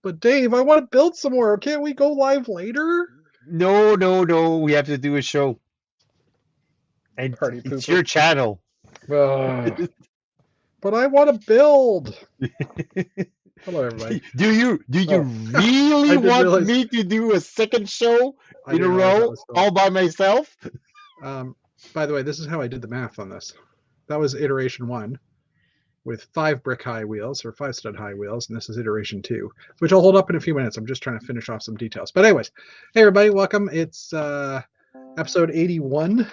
But Dave, I want to build some more. Can't we go live later? No. We have to do a show, and Party it's pooper. your channel. Ugh. But I want to build. Hello, everybody. Do you Oh, I really didn't want realize. me to do a second show I in a didn't realize that row was going. all by myself? By the way, this is how I did the math on this. That was iteration 1 with 5 brick high wheels or 5 stud high wheels, and this is iteration 2, which I'll hold up in a few minutes. I'm just trying to finish off some details. But anyways, hey everybody, welcome. It's episode 81.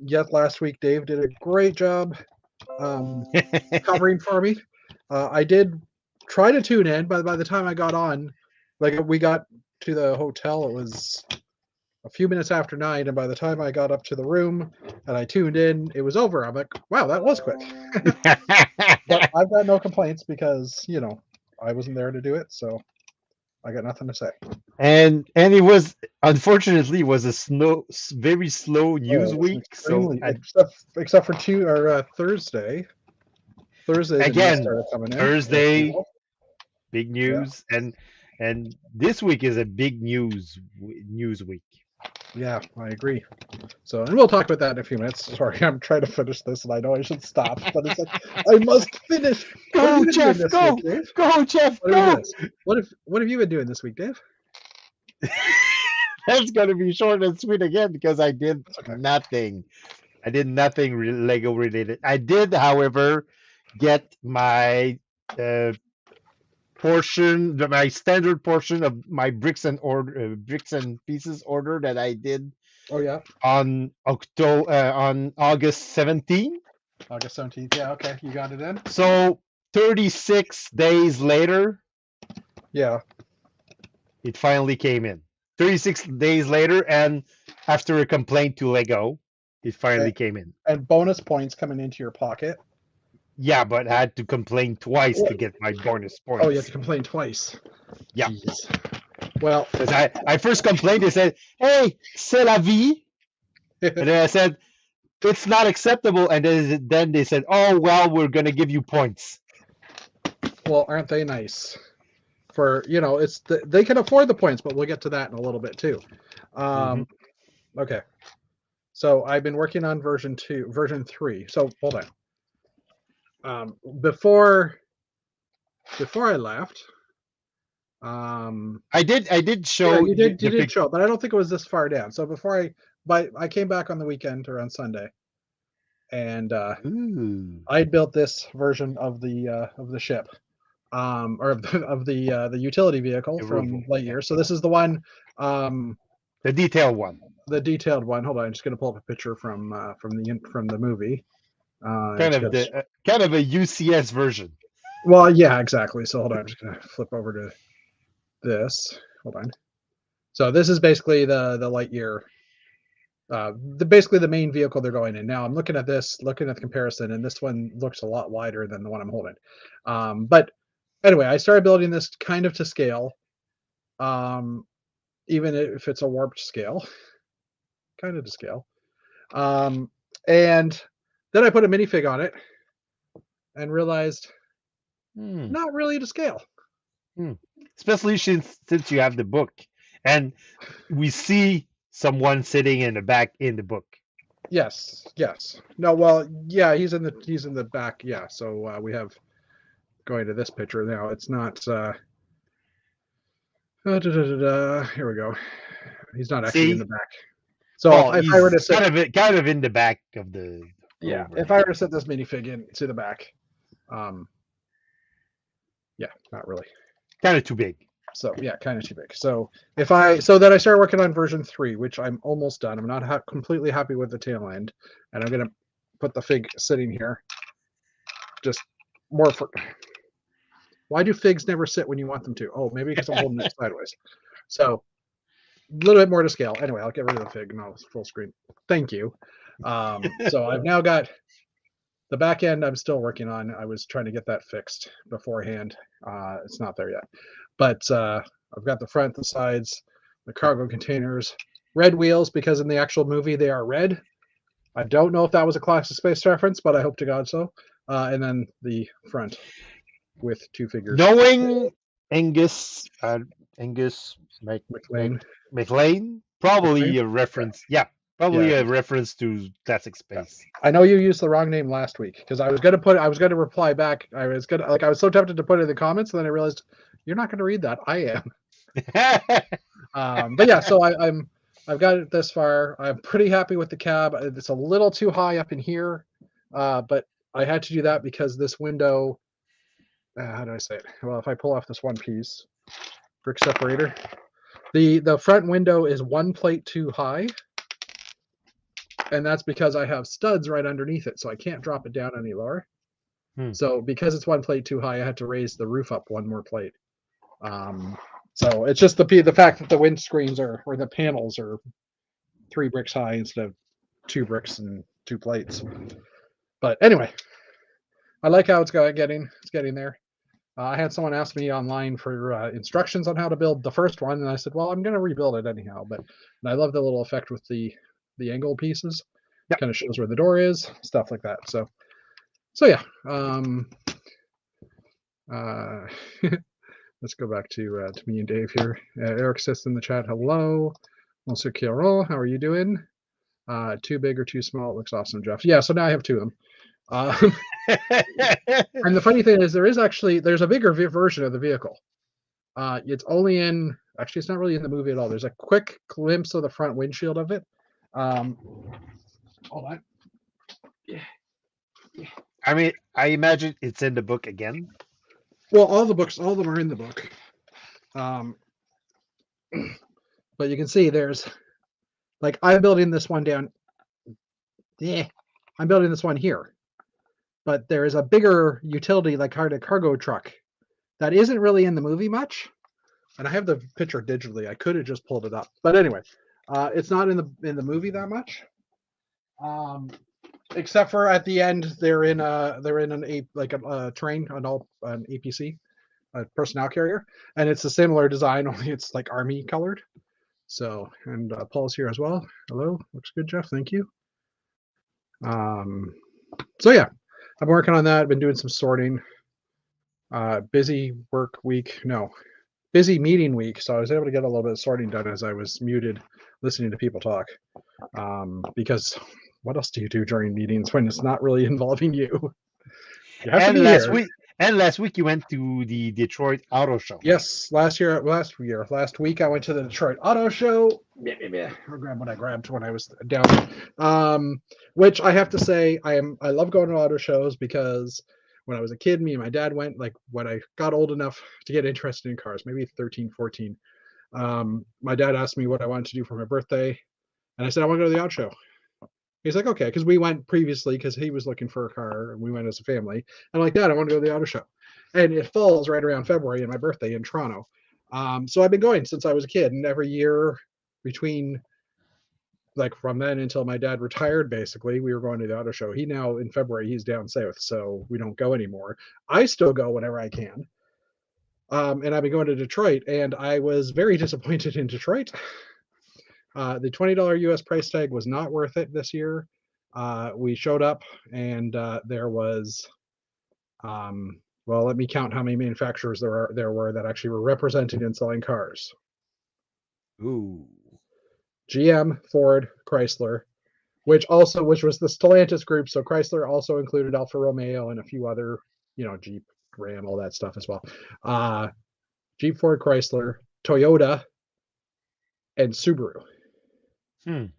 Yet last week Dave did a great job covering for me. I did try to tune in, but by the time I got on, like we got to the hotel, it was a few minutes after 9, and by the time I got up to the room and I tuned in, it was over. I'm like, wow, that was quick. But I've got no complaints because I wasn't there to do it, so I got nothing to say. and it was, unfortunately, was a very slow news Oh, it was week. So extremely, except for Thursday. Thursday the news again, started coming in. Thursday, big Yeah, news, and this week is a big news week. yeah, I agree. So, and we'll talk about that in a few minutes. Sorry, I'm trying to finish this, and I know I should stop, but it's like I must finish. What have Go, you been doing Jeff, this week, go, Dave? go, Jeff, What have you go. been What have you been doing this week, Dave? That's gonna be short and sweet again because I did That's okay. nothing. I did nothing Lego related. I did, however, get my uh, my standard portion of my bricks and pieces order that I did Oh yeah, on August 17th. August 17th. Yeah, okay, you got it in. So 36 days later, Yeah, it finally came in. 36 days later, and after a complaint to Lego, it finally and, came in. and bonus points coming into your pocket. Yeah, but I had to complain twice to What? get my bonus Oh, you have to points. complain twice. Yeah, Jeez. Well, because I first complained. They said, "Hey, c'est la vie," and then I said, "It's not acceptable." And then they said, "Oh well, we're gonna give you points." well, aren't they nice? For they can afford the points, but we'll get to that in a little bit too. Hmm. Okay, so I've been working on version 3. So hold on. Before I left, I did yeah, show you did the pic. show, but I don't think it was this far down. So I came back on the weekend or on Sunday, and Ooh, I built this version of the ship, or of the utility vehicle the from rover. Yeah, Lightyear. So this is the one, um, the detailed one. the detailed one. Hold on, I'm just gonna pull up a picture from the movie. Kind It's of got kind of a UCS version. Well, yeah, exactly. So hold on, I'm just gonna flip over to this. Hold on. So this is basically the Lightyear, basically the main vehicle they're going in. Now I'm looking at the comparison, and this one looks a lot wider than the one I'm holding. But anyway, I started building this kind of to scale, um, even if it's a warped scale, kind of to scale. Um, and then I put a minifig on it and realized Hmm. not really to scale. Hmm. Especially since you have the book, and we see someone sitting in the back in the book. Yes, yes. No, well, yeah, he's in the back. Yeah, so we have going to this picture now. It's not. Here we go. He's not actually in the See, back. So well, if I were he's to sit, kind of in the back of the yeah, rover. if I were to set this minifig into the back, um, yeah, not really. Kind of too big. So yeah, kind of too big. So then I started working on version 3, which I'm almost done. I'm not completely happy with the tail end, and I'm gonna put the fig sitting here. Just more for. Why do figs never sit when you want them to? Oh, maybe because I'm holding it sideways. So a little bit more to scale. Anyway, I'll get rid of the fig and I'll full screen. Thank you. So I've now got the back end I'm still working on. I was trying to get that fixed beforehand. It's not there yet. But I've got the front, the sides, the cargo containers, red wheels because in the actual movie they are red. I don't know if that was a Classic Space reference, but I hope to God so. And then the front with 2 figures. knowing Angus McLean. McLean. Probably McLean? a reference. Yeah, probably Yeah. a reference to Classic Space. I know you used the wrong name last week because I was gonna reply back. I was so tempted to put it in the comments, and then I realized you're not gonna read that. I am. But yeah, so I've got it this far. I'm pretty happy with the cab. It's a little too high up in here, but I had to do that because this window. How do I say it? Well, if I pull off this one piece, brick separator, the front window is one plate too high, and that's because I have studs right underneath it, so I can't drop it down any lower. So because it's one plate too high, I had to raise the roof up one more plate. So it's just the fact that the windscreens or the panels are 3 bricks high instead of 2 bricks and 2 plates. But anyway, I like how it's getting there. I had someone ask me online for instructions on how to build the first one, and I said, well, I'm going to rebuild it anyhow. And I love the little effect with the angle pieces. Yep. Kind of shows where the door is, stuff like that. So yeah. Let's go back to me and Dave here. Eric says in the chat, hello. Monsieur Chiron, how are you doing? Too big or too small? It looks awesome, Jeff. Yeah, so now I have 2 of them. And the funny thing is, there's a bigger version of the vehicle. It's only it's not really in the movie at all. There's a quick glimpse of the front windshield of it. Hold on. Yeah. I mean, I imagine it's in the book again. Well, all of them are in the book. But you can see there's, like, I'm building this one down. Yeah, I'm building this one here. But there is a bigger utility, like cargo truck, that isn't really in the movie much. And I have the picture digitally. I could have just pulled it up. But anyway, it's not in the movie that much. Except for at the end, they're in a train, an APC, a personnel carrier, and it's a similar design, only it's like army colored. So, and Paul's here as well. Hello, looks good, Jeff. Thank you. So yeah, I'm working on that. I've been doing some sorting. Busy meeting week, so I was able to get a little bit of sorting done as I was muted, listening to people talk. Because what else do you do during meetings when it's not really involving you? You have to be here. Last week you went to the Detroit Auto Show. Yes, last week I went to the Detroit Auto Show. I'll grab what I grabbed when I was down. Which I have to say, I love going to auto shows because when I was a kid, me and my dad went, like when I got old enough to get interested in cars, maybe 13, 14. My dad asked me what I wanted to do for my birthday, and I said I want to go to the auto show. He's like, okay, because we went previously because he was looking for a car, and we went as a family. I'm like, Dad, I want to go to the auto show. And it falls right around February and my birthday in Toronto. So I've been going since I was a kid, and every year between, like, from then until my dad retired, basically, we were going to the auto show. In February, he's down south, so we don't go anymore. I still go whenever I can. And I've been going to Detroit, and I was very disappointed in Detroit. The $20 US price tag was not worth it this year. We showed up, and there was, well, let me count how many manufacturers there were that actually were represented in selling cars. Ooh. GM, Ford, Chrysler, which was the Stellantis group. So Chrysler also included Alfa Romeo and a few other, Jeep, Ram, all that stuff as well. Jeep, Ford, Chrysler, Toyota, and Subaru. And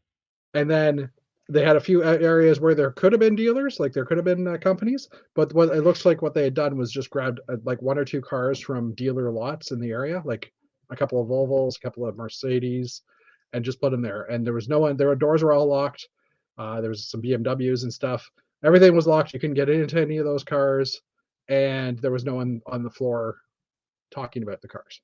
then they had a few areas where there could have been dealers, like there could have been companies, but what it looks like what they had done was just grabbed like 1 or 2 cars from dealer lots in the area, like a couple of Volvos, a couple of Mercedes, and just put them there. And there was no one. Their doors were all locked. There was some BMWs and stuff. Everything was locked. You couldn't get into any of those cars, and there was no one on the floor talking about the cars.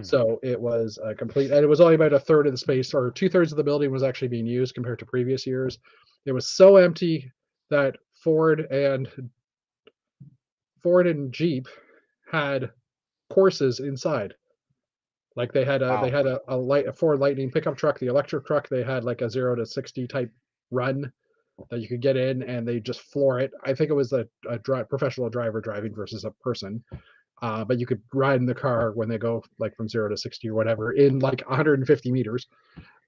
So it was a complete, and it was only about a third of the space, or 2/3 of the building was actually being used compared to previous years. It was so empty that Ford and Jeep had courses inside. Like they had a Ford Lightning pickup truck, the electric truck. They had like a 0 to 60 type run that you could get in, and they just floor it. I think it was a professional driver driving versus a person. but you could ride in the car when they go like from 0 to 60 or whatever in like 150 meters,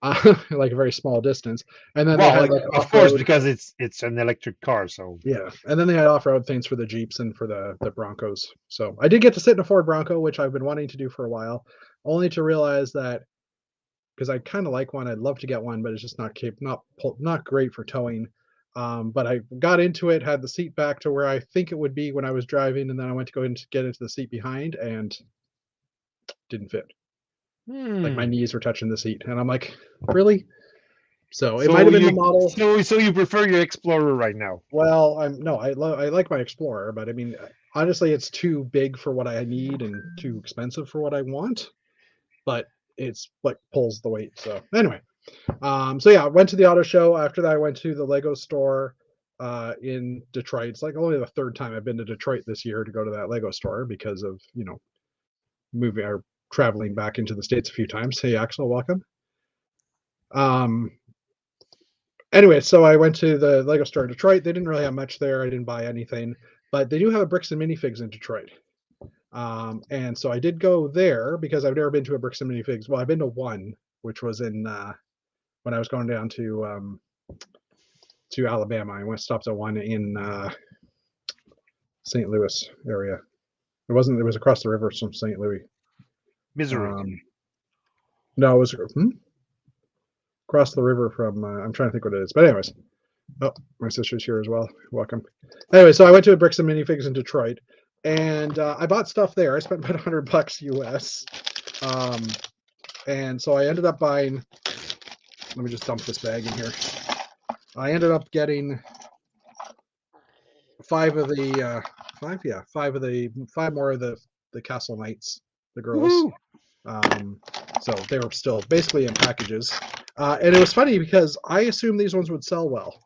like a very small distance. And then they Well, had like, like of course, off-road. because it's an electric car, so Yeah, and then they had off-road things for the Jeeps and for the Broncos. So I did get to sit in a Ford Bronco, which I've been wanting to do for a while, only to realize that because I kind of like one, I'd love to get one, but it's just not great for towing. But I got into it, had the seat back to where I think it would be when I was driving, and then I went to go in to get into the seat behind, and didn't fit. Like my knees were touching the seat, and I'm like, really? So it might have been the model. So you prefer your Explorer right now? Well, I like my Explorer, but I mean, honestly, it's too big for what I need and too expensive for what I want. But it's like pulls the weight. So anyway, so yeah, I went to the auto show. After that, I went to the Lego store in Detroit. It's like only the third time I've been to Detroit this year to go to that Lego store because of moving or traveling back into the States a few times. Hey, Axel, welcome. Anyway, so I went to the Lego store in Detroit. They didn't really have much there. I didn't buy anything, but they do have a Bricks and Minifigs in Detroit. And so I did go there because I've never been to a Bricks and Minifigs. Well, I've been to one, which was in when I was going down to Alabama. I stopped at one in St. Louis area. It was across the river from St. Louis. Missouri. No, it was across the river from. I'm trying to think what it is, but anyways. Oh, my sister's here as well. Welcome. Anyway, so I went to a Bricks and Minifigs in Detroit, and I bought stuff there. I spent about $100 US, and so I ended up buying. Let me just dump this bag in here. I ended up getting five more of the Castle Knights, the girls. So they were still basically in packages, and it was funny because I assumed these ones would sell well.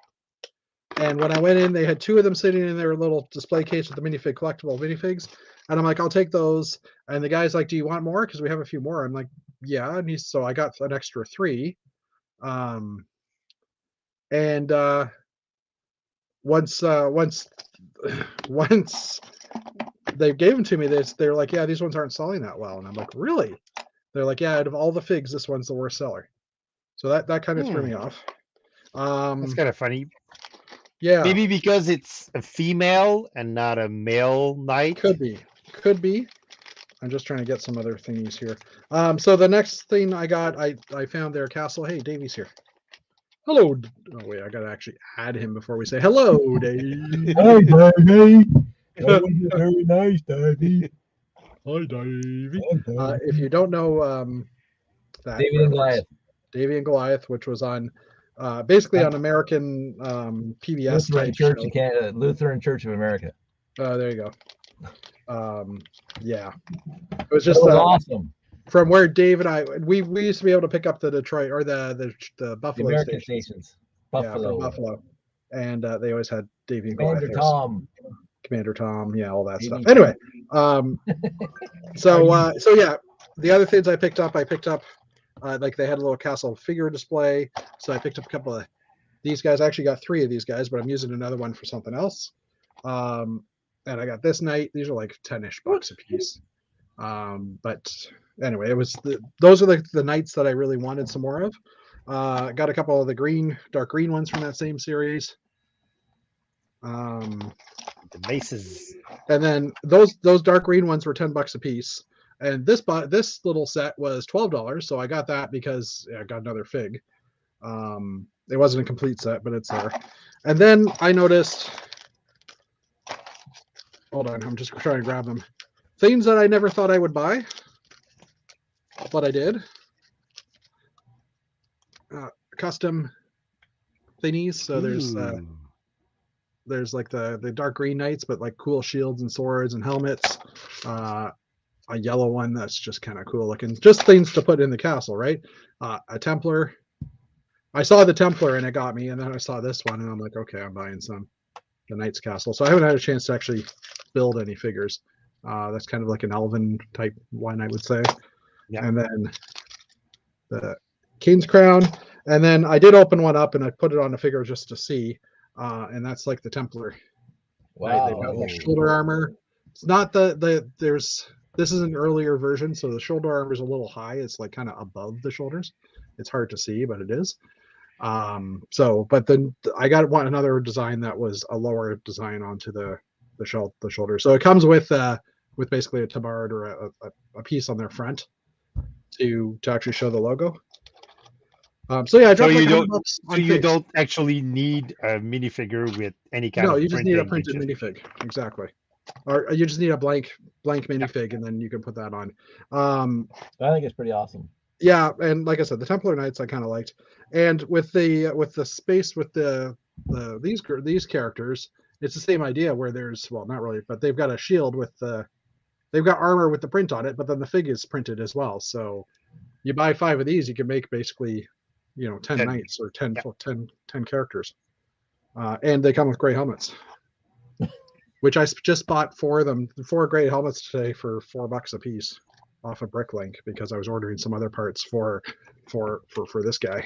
And when I went in, they had two of them sitting in their little display case with the minifig collectible minifigs, and I'm like, I'll take those. And the guy's like, do you want more? Because we have a few more. I'm like, yeah. And so I got an extra 3. And once they gave them to me, they're like, yeah, these ones aren't selling that well. And I'm like, really? They're like, yeah, out of all the figs, this one's the worst seller. So that kind of threw me off. That's kind of funny. Yeah. Maybe because it's a female and not a male knight. Could be. I'm just trying to get some other thingies here. So the next thing I got, I found their castle. Hey, Davey's here. Hello. Oh wait, I gotta actually add him before we say hello, Dave. Hi, Davey. That was very nice, Davey. Hi, Davey. If you don't know, that David and Goliath. Davey and Goliath, which was on basically on American PBS Lutheran type Church show. of Canada, Lutheran Church of America. Oh, there you go. Yeah, it was just awesome. From where Dave and I we used to be able to pick up the Detroit or the Buffalo American stations. Buffalo. Yeah, from Buffalo, and they always had Davey and Commander Goliath. Tom. Commander Tom, yeah, all that Davey. stuff. Anyway, so yeah, the other things I picked up, like they had a little castle figure display, so I picked up a couple of these guys. I actually got 3 of these guys, but I'm using another one for something else. And I got this knight. These are like $10-ish a piece. But anyway, those are the knights that I really wanted some more of. Got a couple of the dark green ones from that same series. The bases. And then those dark green ones were $10 a piece. And this little set was $12, so I got that because I got another fig. It wasn't a complete set, but it's there. And then I noticed. Hold on, I'm just trying to grab them. Things that I never thought I would buy, but I did. Custom thingies. So there's like the dark green knights, but like cool shields and swords and helmets. A yellow one that's just kind of cool looking. Just things to put in the castle, right? A Templar. I saw the Templar and it got me, and then I saw this one and I'm like, okay, I'm buying the Knight's Castle. So I haven't had a chance to actually build any figures. That's kind of like an elven type one, I would say. Yeah. And then the King's Crown. And then I did open one up and I put it on a figure just to see. And that's like the Templar. Wow. They've got like shoulder armor. It's not there's this is an earlier version, so the shoulder armor is a little high. It's like kind of above the shoulders. It's hard to see, but it is. But then I got another design that was a lower design onto the shoulder. So it comes with basically a tabard or a piece on their front to actually show the logo. So yeah, I dropped like $100 on So you figs. don't actually need a minifigure with any kind No, of you just need a printing, printed minifig. Exactly. Or you just need a blank minifig, and then you can put that on. I think it's pretty awesome. Yeah, and like I said, the Templar Knights I kind of liked, and with the space with these characters, it's the same idea where there's, well, not really, but they've got a shield with they've got armor with the print on it, but then the fig is printed as well. So you buy 5 of these, you can make basically 10 knights or 10 characters, and they come with gray helmets. Which I just bought 4 of them, 4 gray helmets today for $4 a piece off of Bricklink because I was ordering some other parts for this guy.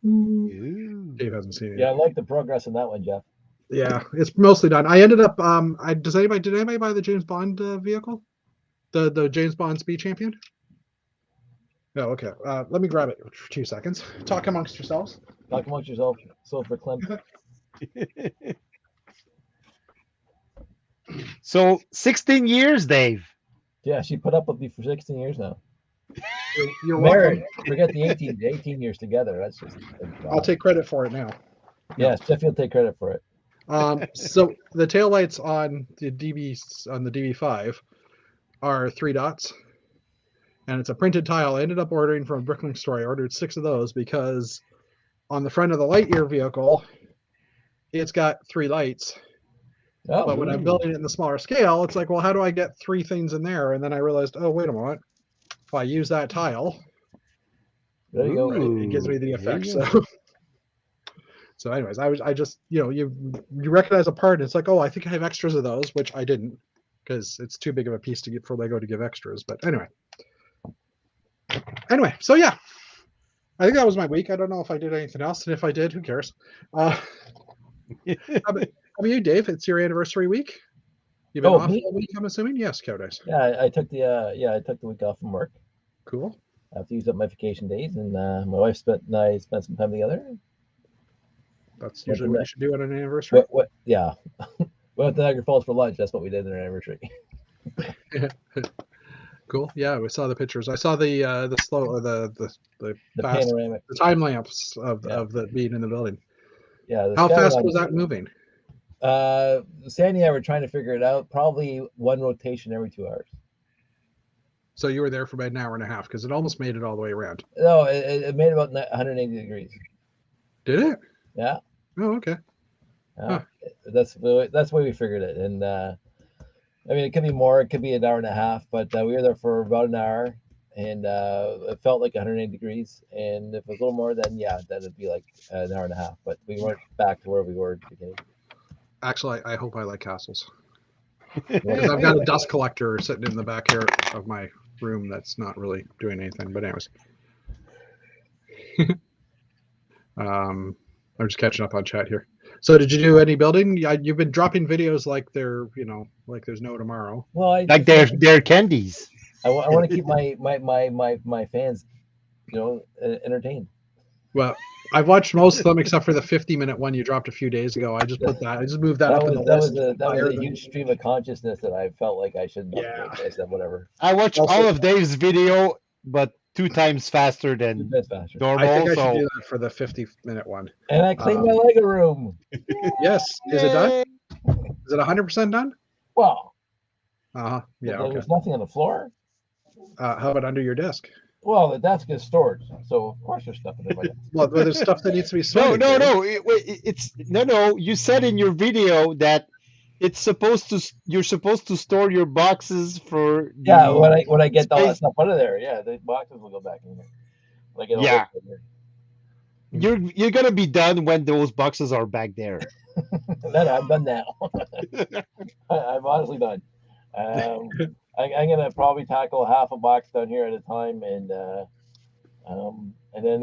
Ooh. Dave hasn't seen it Yeah, I yet. like the progress in that one, Jeff. Yeah, it's mostly done. I ended up did anybody buy the James Bond vehicle? The James Bond Speed Champion? No, okay. Let me grab it for 2 seconds. Talk amongst yourselves. Talk amongst yourself, Silver Clem. So 16 years, Dave. Yeah, she put up with me for 16 years now. You're Married. welcome. Forget the 18 years together. That's just. I'll take credit for it now. Yes, Jeff, you'll take credit for it. So the taillights on the DB5 are 3 dots, and it's a printed tile. I ended up ordering from a Bricklink store. I ordered 6 of those because on the front of the Lightyear vehicle, it's got 3 lights. Oh, But when I'm building it in the smaller scale, it's like, well, how do I get 3 things in there? And then I realized, oh, wait a moment. If I use that tile, there you go. it gives me the There effect. you So, so anyways, I just you recognize a part, and it's like, oh, I think I have extras of those, which I didn't because it's too big of a piece to get for Lego to give extras. But anyway, so yeah, I think that was my week. I don't know if I did anything else, and if I did, who cares? How about you, Dave? It's your anniversary week. You've been off me? a week, I'm assuming. Yes, Cowdice. Yeah, I took the week off from work. Cool. I have to use up my vacation days, and my wife and I spent some time together. That's usually what you should do on an anniversary. What? Yeah, we went to Niagara Falls for lunch. That's what we did on our anniversary. Cool. Yeah, we saw the pictures. I saw the fast, panoramic, the time lapse of the being in the building. Yeah. How fast was that moving? Sandy and I were trying to figure it out. Probably 1 rotation every 2 hours. So you were there for about an hour and a half because it almost made it all the way around. No, it made about 180 degrees. Did it? Yeah. Oh, okay. Huh. That's the way we figured it. And I mean, it could be more. It could be an hour and a half. But we were there for about an hour, and it felt like 180 degrees. And if it was a little more, then that'd be like an hour and a half. But we weren't back to where we were at the beginning. Actually, I hope I like castles. Because I've got a dust collector sitting in the back here of my room that's not really doing anything. But anyways, I'm just catching up on chat here. So did you do any building? You've been dropping videos like they're like there's no tomorrow. Well, Like they're candies. I want to keep my fans, entertained. Well, I've watched most of them except for the 50-minute one you dropped a few days ago. I just moved that up in the list. That was a huge stream of consciousness that I felt like I should. Yeah. I said whatever. I watched all of Dave's video, but 2 times faster than normal. I think I should do that for the 50-minute one. And I cleaned my Lego room. Yes. Is it done? Is it 100% done? Well. Yeah. There Okay. was nothing on the floor. How about under your desk? Well, the desk is storage, so of course there's stuff in there. Well, there's stuff that needs to be No, sorted. no. You said in your video that you're supposed to store your boxes for. When I get all that stuff out of there, the boxes will go back in there. When I get all that in there. You're gonna be done when those boxes are back there. I'm done now. I'm honestly done. I'm gonna probably tackle half a box down here at a time, and then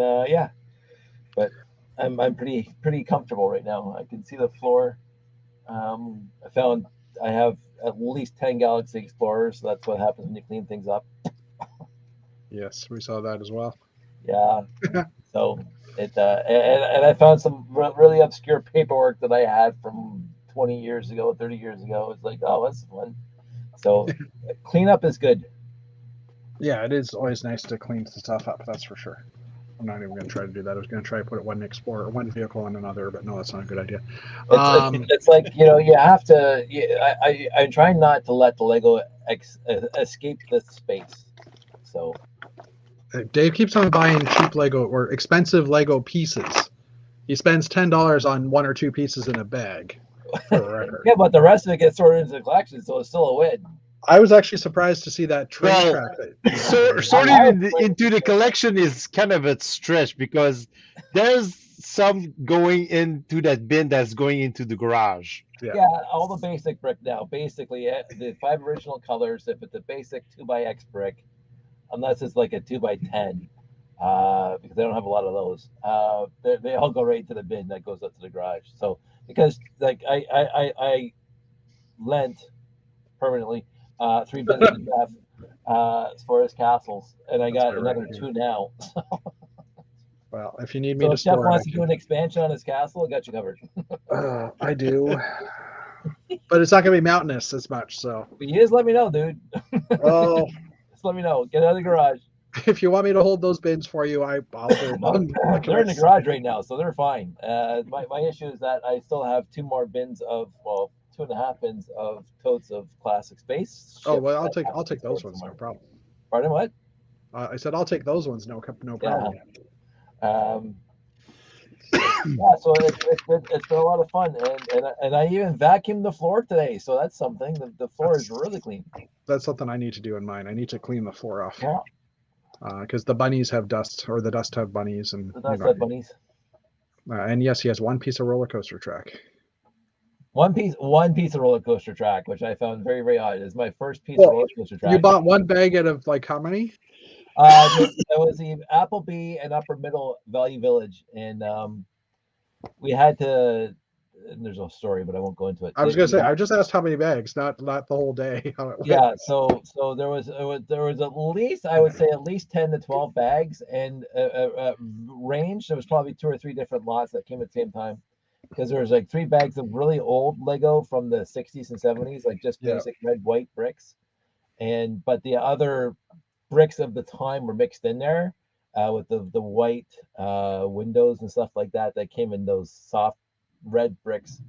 but I'm pretty comfortable right now. I can see the floor. I found I have at least 10 Galaxy Explorers. So that's what happens when you clean things up. Yes, we saw that as well. Yeah. So and I found some really obscure paperwork that I had from 20 years ago, 30 years ago. It's like, oh, that's fun. So cleanup is good. Yeah, it is always nice to clean stuff up. That's for sure. I'm not even going to try to do that. I was going to try to put one vehicle in another, but no, that's not a good idea. It's like, you have to. I'm trying not to let the Lego escape this space. So Dave keeps on buying cheap Lego or expensive Lego pieces. He spends $10 on one or two pieces in a bag. For the record. yeah, but the rest of it gets sorted into the collection, so it's still a win. I was actually surprised to see that train track. Sorting into the collection is kind of a stretch because there's some going into that bin that's going into the garage. Yeah, all the basic brick now. Basically, the 5 original colors. If it's a basic 2x brick, unless it's like a 2x10, because I don't have a lot of those, they all go right to the bin that goes up to the garage. So because like I lent permanently 3 bins to Jeff as far as castles, and I got another 2 now. Well, if you need me So to if Jeff store wants to do an expansion on his castle, I got you covered. I do, but it's not going to be mountainous as much. So You just let me know, dude. oh, Just let me know. Get out of the garage. if you want me to hold those bins for you, I'll hold them. They're in the garage right now, so they're fine. My issue is that I still have 2 more bins of 2.5 bins of totes of classic space. Oh well, I'll take those ones, no problem. Pardon, what? I said I'll take those ones, no problem. Yeah. So it's been a lot of fun, and I even vacuumed the floor today, so that's something. The floor is really clean. That's something I need to do in mine. I need to clean the floor off. Yeah. Because the bunnies have dust, or the dust have bunnies, and The dust have bunnies. And yes, he has one piece of roller coaster track. One piece of roller coaster track, which I found very, very odd. It's my first piece of roller coaster track. You bought one bag out of like how many? It was the Applebee and Upper Middle Value Village, and we had to. And there's no story, but I won't go into it. I was gonna say, I just asked how many bags, not the whole day. How it went. Yeah, so there was at least, I would say, at least 10 to 12 bags, and range. There was probably 2 or 3 different lots that came at the same time, because there was like 3 bags of really old Lego from the 60s and 70s, like just basic red white bricks, but the other bricks of the time were mixed in there with the white windows and stuff like that came in those soft red bricks.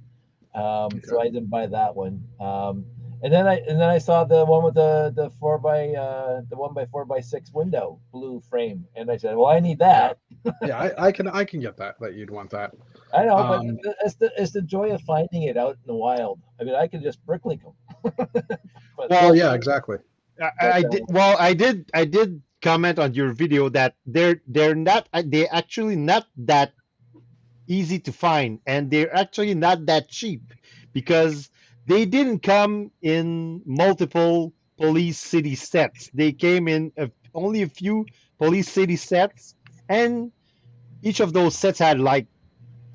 So I didn't buy that one. And then I saw the one with the 1x4x6 window blue frame, and I said, well, I need that. Yeah, I can get that you'd want that. I know, but it's the joy of finding it out in the wild. I mean, I could just bricklink them. Well, yeah, exactly. I did comment on your video that they're actually not that easy to find, and they're actually not that cheap because they didn't come in multiple Police City sets. They came in only a few Police City sets, and each of those sets had like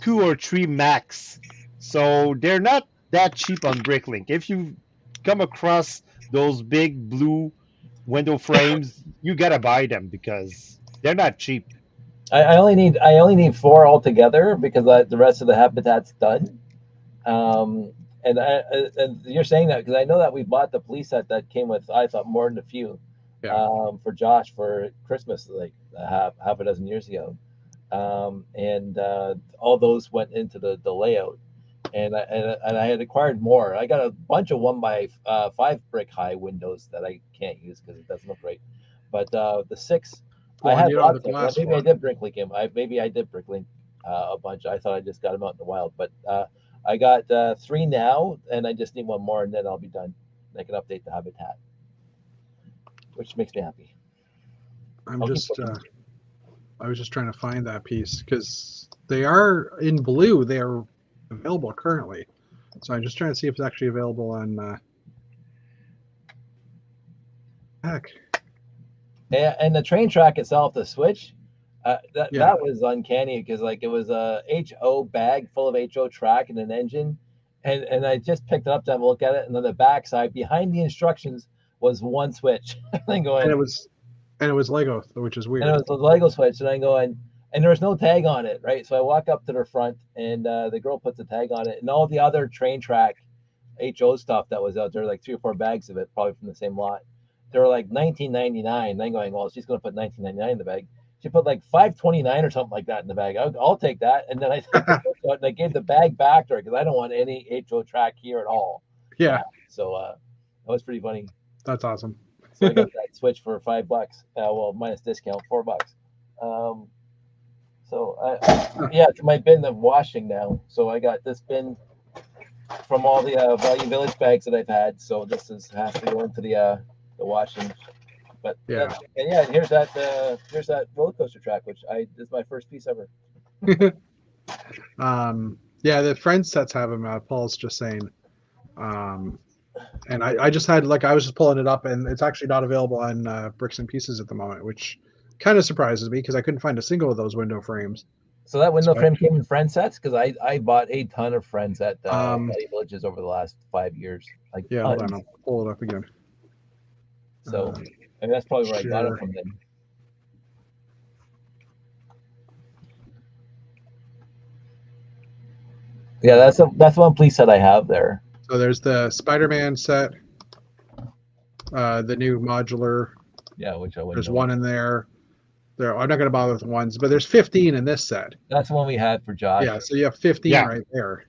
2 or 3 max. So they're not that cheap on Bricklink. If you come across those big blue window frames, you gotta buy them because they're not cheap. I only need 4 altogether because the rest of the habitat's done. And you're saying that because I know that we bought the police set that came with, I thought, more than a few for Josh for Christmas, like half a dozen years ago, and all those went into the layout, and I had acquired more. I got a bunch of 1x5 brick high windows that I can't use because it doesn't look right, but the 6. I had lots of them. Maybe I did bricklink him. Maybe I did bricklink a bunch. I thought I just got them out in the wild, but I got 3 now, and I just need 1 more, and then I'll be done. I can update the habitat, which makes me happy. I was just trying to find that piece because they are in blue. They are available currently, so I'm just trying to see if it's actually available on. Heck. And the train track itself, the switch, that was uncanny because like it was a HO bag full of HO track and an engine, and I just picked it up to have a look at it, and on the back side, behind the instructions, was one switch. I'm going, And it was Lego, which is weird. and it was the Lego switch, and I'm going, and there was no tag on it, right? So I walk up to the front, and the girl puts a tag on it, and all the other train track HO stuff that was out there, like 3 or 4 bags of it, probably from the same lot. They were like $19.99. And I'm going, well, she's going to put $19.99 in the bag. She put like $5.29 or something like that in the bag. I'll take that. And then I took the switch out and I gave the bag back to her because I don't want any HO track here at all. Yeah, So that was pretty funny. that's awesome. So I got that switch for $5. Well, minus discount, $4. Yeah, to my bin of washing now. So I got this bin from all the Value Village bags that I've had. So this has to go into the washing. But Yeah. and yeah, here's that roller coaster track, which this is my first piece ever. Yeah, the friend sets have them. Paul's just saying. And I just had I was just pulling it up, and it's actually not available on Bricks and Pieces at the moment, which kind of surprises me because I couldn't find a single of those window frames. So that window frame came in friend sets because I bought a ton of friends at Value Villages over the last 5 years. Like Yeah, hold on, I'll pull it up again. So I mean, that's probably where I got sure. it from then. Yeah, that's one piece that I have there. So there's the Spider-Man set, the new modular. Yeah, which I would. There's one in there. I'm not going to bother with ones, but there's 15 in this set. That's the one we had for Josh. Yeah, so you have 15 right there.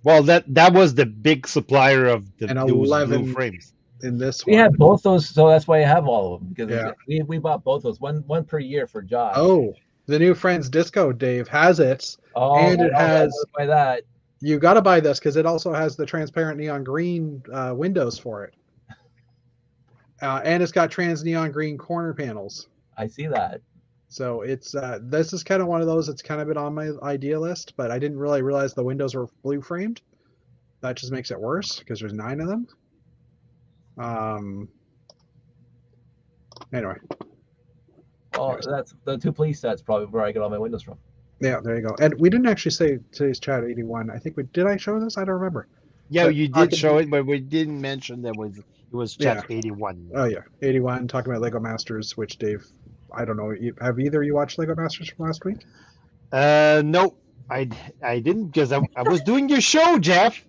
Well, that was the big supplier of And those 11 blue frames. In this we one. had both those, so that's why I have all of them because Yeah. we bought both those one per year for Josh. Oh, the new Friends Disco, Dave, has it. Oh, and it has. By that. You got to buy this because it also has the transparent neon green windows for it. And it's got trans neon green corner panels. I see that. So it's this is kind of one of those that's kind of been on my idea list, but I didn't really realize the windows were blue framed. That just makes it worse because there's 9 of them. Anyway. Oh, that's the 2 police sets probably where I get all my windows from. Yeah, there you go. And we didn't actually say today's chat 81. I think did I show this? I don't remember. Yeah, But you did show it, but we didn't mention that it was chat 81. Oh yeah, 81. Talking about Lego Masters, which Dave, I don't know. Have either of you watched Lego Masters from last week? No, I didn't because I was doing your show, Jeff.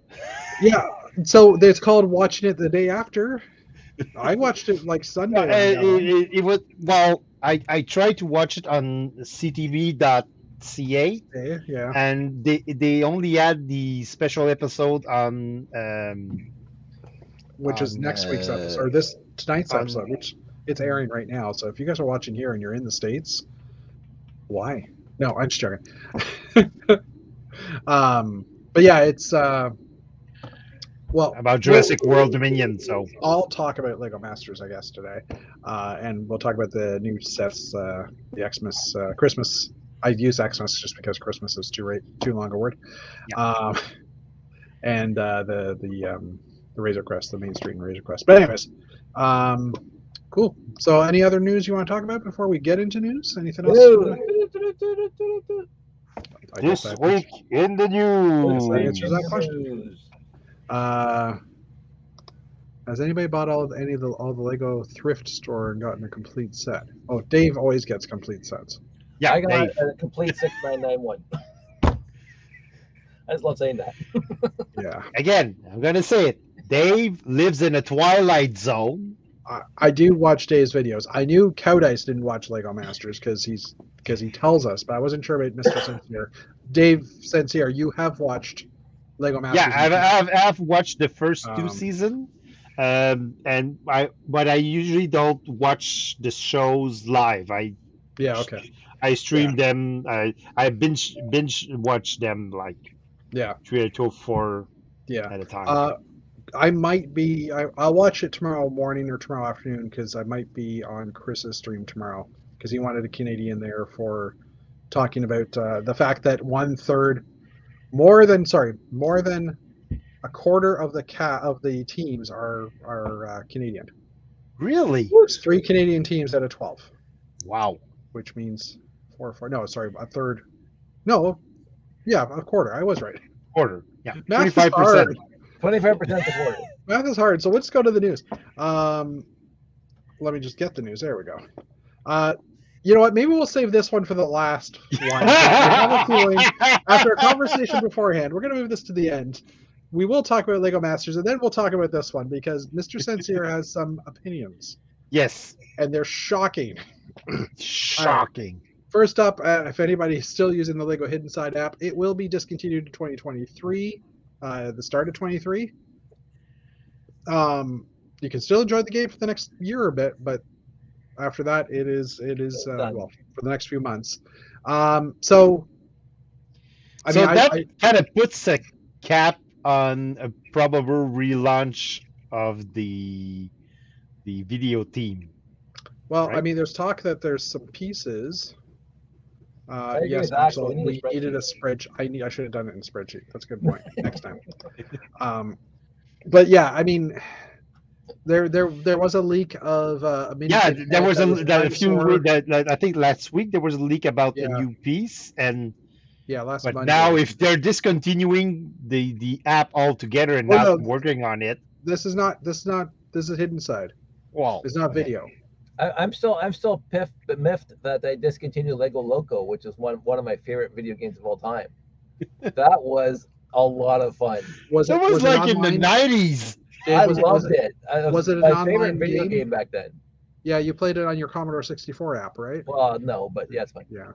Yeah. So it's called Watching It the Day After. I watched it like Sunday. It was I tried to watch it on ctv.ca, Yeah. and they only had the special episode on which is next week's episode, or tonight's episode, which it's airing right now. So if you guys are watching here and you're in the States, why? No, I'm just joking. But yeah, it's about Jurassic World Dominion. So I'll talk about Lego Masters, I guess, today, and we'll talk about the new sets, the Xmas, Christmas. I use Xmas just because Christmas is too long a word. Yeah. And the Razor Crest, the mainstream Razor Crest. But anyways, cool. So any other news you want to talk about before we get into news? Anything else? This week in the news. That answers that question. Has anybody bought all the Lego thrift store and gotten a complete set? Oh, Dave always gets complete sets. Yeah, I got a complete 6991. I just love saying that. Yeah. Again, I'm gonna say it. Dave lives in a twilight zone. I do watch Dave's videos. I knew Cowdice didn't watch Lego Masters because he tells us, but I wasn't sure about Mr. Sincere. Dave Sincere, you have watched Lego Masters. Yeah, I've watched the first 2 seasons, but I usually don't watch the shows live. I stream them. I binge watch them like 3 or 4 at a time. I might be. I'll watch it tomorrow morning or tomorrow afternoon because I might be on Chris's stream tomorrow because he wanted a Canadian there for talking about the fact that more than a quarter of the teams are Canadian. Really? There's 3 Canadian teams out of 12. Wow. Which means 4. No, sorry, a third. No, yeah, a quarter. I was right. Quarter. Yeah, Math is 25%. hard. 25% supported. Math is hard. So let's go to the news. Let me just get the news. There we go. You know what? Maybe we'll save this one for the last one. I have a feeling after a conversation beforehand, we're going to move this to the end. We will talk about Lego Masters, and then we'll talk about this one because Mr. Sensier has some opinions, Yes. and they're shocking. Shocking. First up, if anybody is still using the Lego Hidden Side app, it will be discontinued in 2023, the start of 23. You can still enjoy the game for the next year or bit, but after that, it is well, for the next few months. So that kind of puts a cap on a probable relaunch of the video team. Well, right? I mean, there's talk that there's some pieces. agree Yes, with Axel. Axel, We need a we needed a spreadsheet. spreadsheet. I should have done it in spreadsheet. That's a good point. Next time. But yeah, I mean, there was a leak of a mini. Yeah, kit there was that a few dinosaur- I think last week there was a leak about Yeah. a new piece, and last but Monday. now if they're discontinuing the app altogether and Oh, not no. working on it, This is Hidden Side. well, It's not video. I'm still miffed that they discontinued Lego Loco, which is one of my favorite video games of all time. That was a lot of fun. Was that it was like in the online? 90s. Dave, I was loved it? it. was it an my online favorite video game? game back then? Yeah, you played it on your Commodore 64 app, right? Well, no, but yeah, it's fine. Yeah.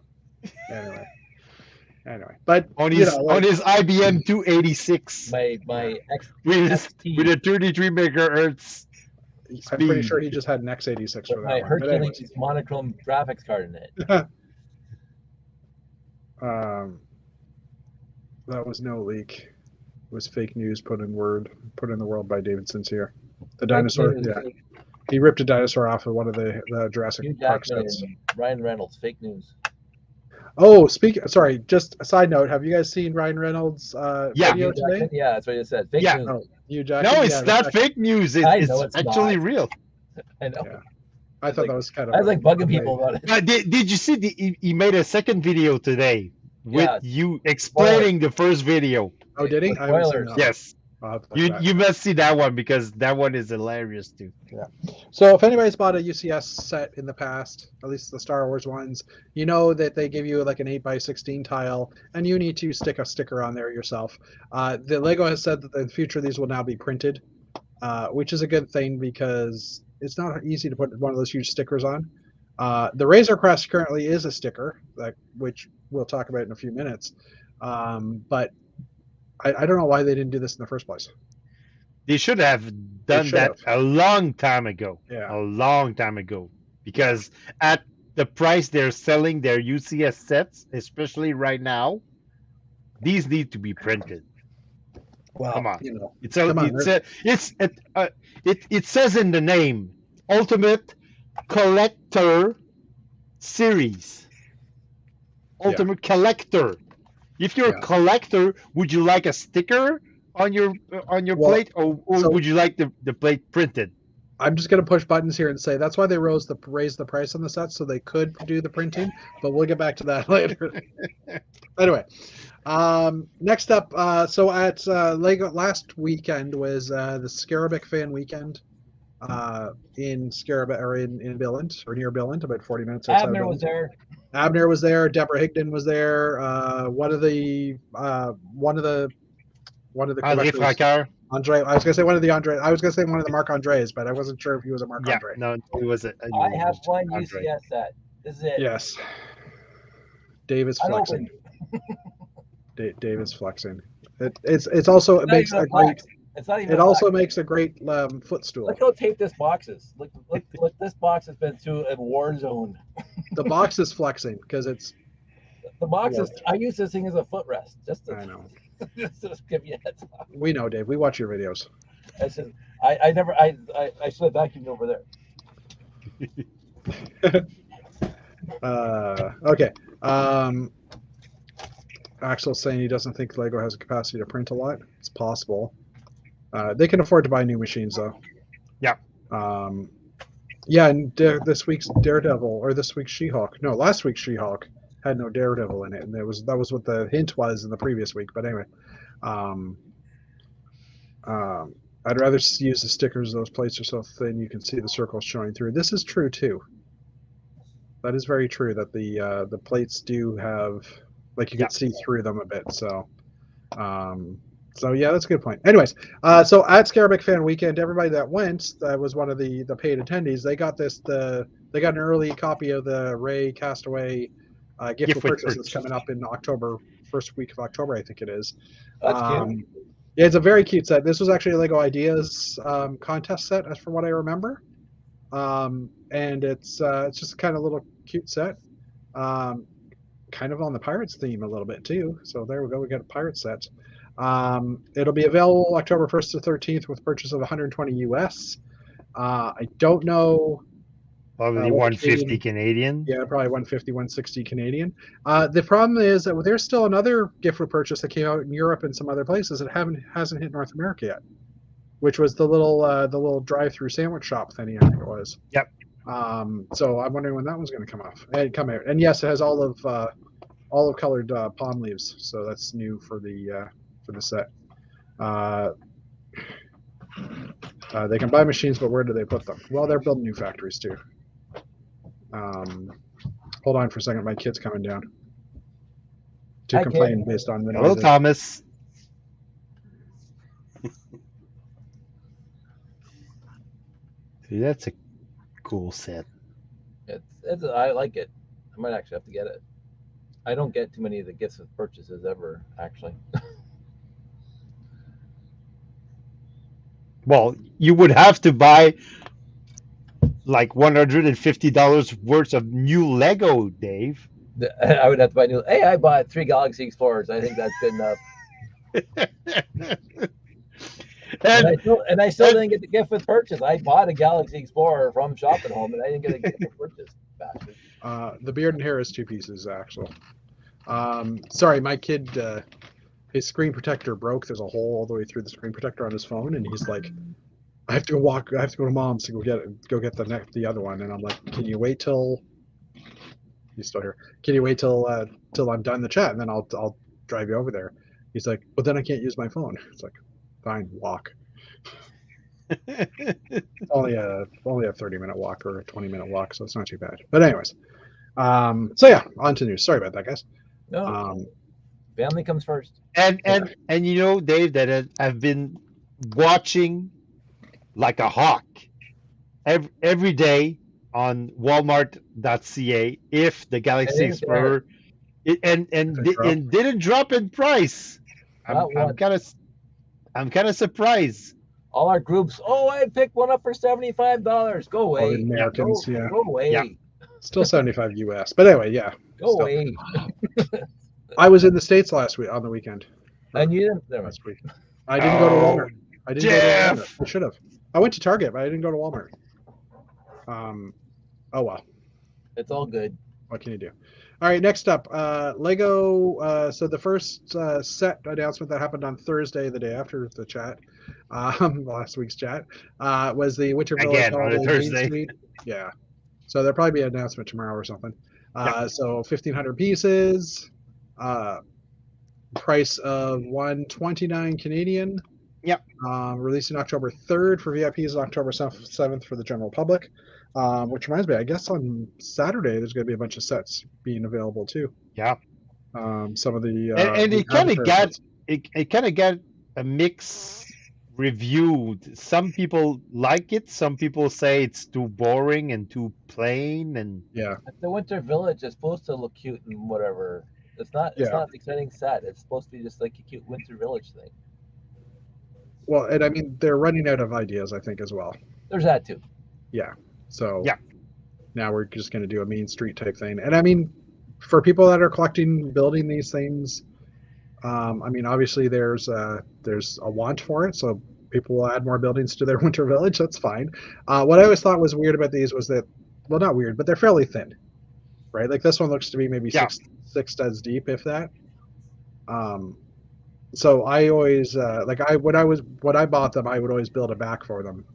Anyway, but On you his know, like, on his IBM 286 My X with XT. a 33 megahertz. I'm pretty speed. sure he just had an x86 for with my that one. But anyways, Hercules monochrome graphics card in it. that was no leak. It was fake news put in the world by David Sincere. The dinosaur, Fake news. yeah. He ripped a dinosaur off of one of the Jurassic Hugh Park Jackman sets. and Ryan Reynolds. Fake news. Oh, sorry, just a side note. Have you guys seen Ryan Reynolds' Yeah. video Hugh today? Jackman? Yeah, that's what you said. Fake Yeah. news. Oh, Hugh Jackman? No, it's Yeah, not that's fake news. I It's know it's actually not. real. I know. Yeah. I thought that was kind of. I was like bugging okay. people about it. But did you see he made a second video today with Yeah. you explaining the first video? Oh, did he? With I haven't seen spoilers. that one. Yes. I'll have to look back. You must see that one because that one is hilarious too. So if anybody's bought a UCS set in the past, at least the Star Wars ones, you know that they give you like an 8x16 tile, and you need to stick a sticker on there yourself. The Lego has said that in the future these will now be printed, which is a good thing because it's not easy to put one of those huge stickers on. The Razor Crest currently is a sticker, which we'll talk about in a few minutes, but I don't know why they didn't do this in the first place. They should have done should that have. a long time ago. Yeah. A long time ago. Because at the price they're selling their UCS sets, especially right now, these need to be printed. Well, Come on. you know, It says in the name, Ultimate Collector Series. Ultimate Collector. If you're a collector, would you like a sticker on your Well, plate, or so- would you like the plate printed? I'm just going to push buttons here and say that's why they raised the price on the set so they could do the printing, but we'll get back to that later. Anyway, next up, so at Lego last weekend was the Scarabek fan weekend in Scarabek or in Billund or near Billund, about 40 minutes outside. Abner of was Billund. there. Abner was there. Deborah Higdon was there. One of the André collectors- Fracar. Andre. I was gonna say one of the Andre. I was gonna say one of the Marc Andres, but I wasn't sure if he was a Marc Yeah, Andre. no, it was a I have one Andre. UCS set. This is it. Yes. Dave is Unopened. flexing. Dave is flexing. It's also it It's not makes even a a great. box. It's not even. It a also box. makes a great footstool. Look how taped this box is. Look, this box has been through a war zone. The box is flexing because it's. The box is. Warped. I use this thing as a footrest. Just I to, know. just to give you a heads up. We know, Dave. We watch your videos. I said, I never. I should have vacuumed over there. Okay. Axel's saying he doesn't think Lego has a capacity to print a lot. It's possible. They can afford to buy new machines, though. Yeah. Yeah, and this week's Daredevil or this week's She-Hulk. No, last week's She-Hulk had no Daredevil in it, and that was what the hint was in the previous week. But anyway, Um, I'd rather use the stickers. Those plates are so thin you can see the circles showing through. This is true too. That is very true. That the plates do have, like, you Yeah. can see through them a bit. So yeah, that's a good point. Anyways, so at Scarabäck Fan Weekend, everybody that went, that was one of the paid attendees, they got they got an early copy of the Ray Castaway gift with purchase that's coming up in October, first week of October, I think it is. That's cute. Yeah, it's a very cute set. This was actually a Lego Ideas contest set, as from what I remember. And it's just kind of a little cute set. Kind of on the Pirates theme a little bit too. So there we go. We got a pirate set. It'll be available October 1st to 13th with purchase of 120 US. I don't know. Probably what 150 Canadian. Yeah, probably 150, 160 Canadian. The problem is that there's still another gift with purchase that came out in Europe and some other places that hasn't hit North America yet, which was the little drive-through sandwich shop thing, I think it was. Yep. So I'm wondering when that one's going to come out. And yes, it has olive colored palm leaves, so that's new for the set. They can buy machines, but where do they put them? Well, they're building new factories too. Hold on for a second, my kid's coming down to Hi, complain kid. based on the Hello, noises. Thomas. See, that's a cool set. I like it. I might actually have to get it. I don't get too many of the gifts with purchases ever, actually. Well, you would have to buy like $150 worth of new Lego, Dave. I would have to buy new. Hey, I bought 3 Galaxy Explorers. I think that's good enough. And I still didn't get the gift with purchase. I bought a Galaxy Explorer from Shop at Home, and I didn't get a gift with purchase. Bastard. The beard and hair is 2 pieces, actually. Sorry, my kid, his screen protector broke. There's a hole all the way through the screen protector on his phone, and he's like, I have to go to mom's to go get the other one. And I'm like, can you wait till he's still here? Can you wait till I'm done the chat, and then I'll drive you over there? He's like, but then I can't use my phone. It's like, fine, walk. only a 30-minute walk or a 20-minute walk, so it's not too bad. But anyways, so yeah, on to news. Sorry about that, guys. No, family comes first. And you know, Dave, that I've been watching like a hawk every day on Walmart.ca if the Galaxy Explorer and didn't drop in price. I'm kind of surprised. All our groups. Oh, I picked one up for $75. Go away. Americans, yeah. Go away. Yeah. Still 75 US. But anyway, yeah. Go still. away. I was in the States last week on the weekend. And you didn't. Never mind. Last week. I didn't go to Walmart. I didn't go to Jeff! Walmart. I should have. I went to Target, but I didn't go to Walmart. Oh well. It's all good. What can you do? All right, next up, Lego. So the first set announcement that happened on Thursday, the day after the chat, last week's chat, was the Winter Village Again, on a Holiday Thursday. Main Street. Yeah. So there'll probably be an announcement tomorrow or something. So 1,500 pieces. Price of $129 Canadian. Yep. Releasing October 3rd for VIPs and October 7th for the general public. Which reminds me, I guess on Saturday there's going to be a bunch of sets being available too. Yeah. Some of the And the it kind of Avatar got sets. it kind of got a mix review. Some people like it. Some people say it's too boring and too plain. And Yeah. The Winter Village is supposed to look cute and whatever. It's not. It's Yeah. not an exciting set. It's supposed to be just like a cute Winter Village thing. Well, and I mean they're running out of ideas, I think, as well. There's that too. Yeah. So Yeah. now we're just going to do a Main Street type thing. And I mean, for people that are building these things, I mean, obviously there's a want for it. So people will add more buildings to their Winter Village. That's fine. What I always thought was weird about these was that, well, not weird, but they're fairly thin, right? Like this one looks to be maybe Yeah. six studs deep, if that. So I always when I bought them, I would always build a back for them.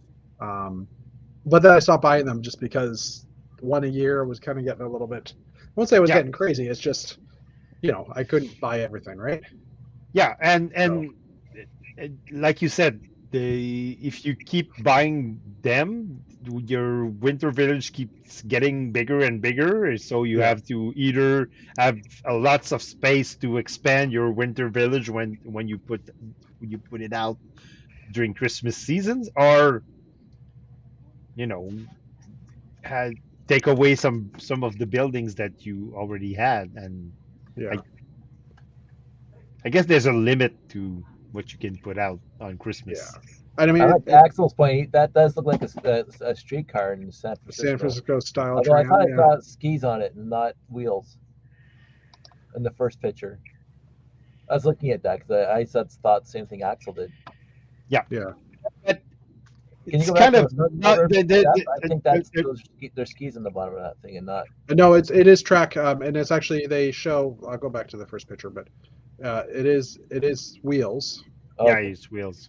But then I stopped buying them just because one a year was kind of getting a little bit. I won't say it was Yeah. getting crazy. It's just, I couldn't buy everything, right? Yeah, and like you said, if you keep buying them, your winter village keeps getting bigger and bigger. So you Yeah. have to either have lots of space to expand your winter village when you put it out during Christmas seasons, or you know, had take away some of the buildings that you already had, and Yeah. I guess there's a limit to what you can put out on Christmas. And I I mean, like Axel's point. That does look like a streetcar in San Francisco. San Francisco style Although I tram. thought it Yeah. got skis on it and not wheels in the first picture. I was looking at that because I said thought the same thing Axel did. Yeah. Yeah. But Can you it's go back kind to of the not I think that's there's skis on the bottom of that thing and not. No, it is track, and it's actually they show. I'll go back to the first picture, but it is wheels. Oh, yeah, okay. it's wheels.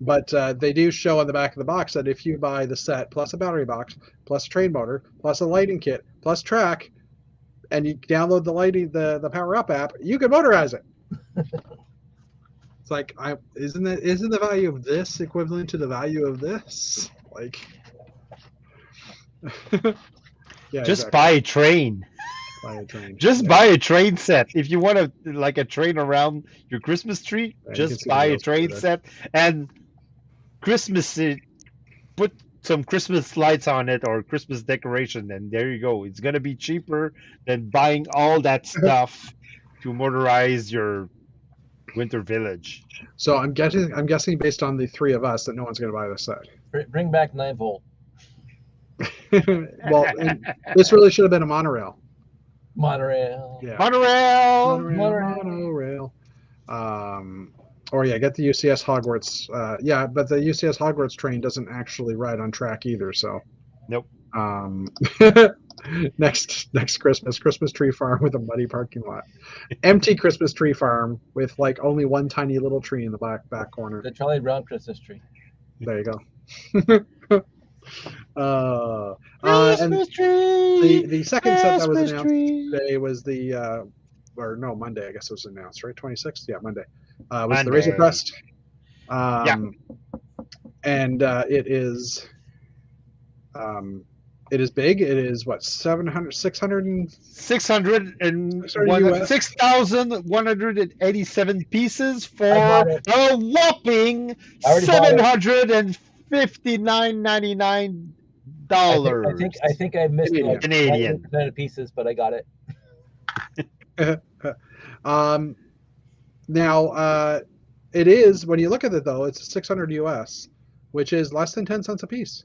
But they do show on the back of the box that if you buy the set plus a battery box plus a train motor plus a lighting kit plus track, and you download the Power Up app, you can motorize it. It's like isn't the value of this equivalent to the value of this? Like, yeah, Just exactly. buy a train. Buy a train. Just Yeah. buy a train set. If you want to like a train around your Christmas tree, Yeah, you can just see the buy a wheels train there. set and Christmas put some Christmas lights on it or Christmas decoration, and there you go. It's gonna be cheaper than buying all that stuff to motorize your winter village. So I'm guessing based on the three of us that no one's going to buy this set. Bring back 9-volt. Well, and this really should have been a monorail. Monorail. Yeah. Monorail. Monorail. Or yeah, get the UCS Hogwarts. Yeah, but the UCS Hogwarts train doesn't actually ride on track either. So. Nope. Next Christmas tree farm with a muddy parking lot. Empty Christmas tree farm with like only one tiny little tree in the back corner. The Charlie Brown Christmas tree. There you go. Christmas tree. The second set that was Christmas announced tree. today was the or no, Monday I guess it was announced, right? 26th? Yeah, Monday. Was Monday. the Razor Crest. Yeah. And it is big. It is what 600 and 6,187 pieces for bought it. a whopping I already bought it. $759.99. I think I missed like Canadian. 20% of pieces, but I got it. Now it is when you look at it though, it's 600 US, which is less than 10 cents a piece.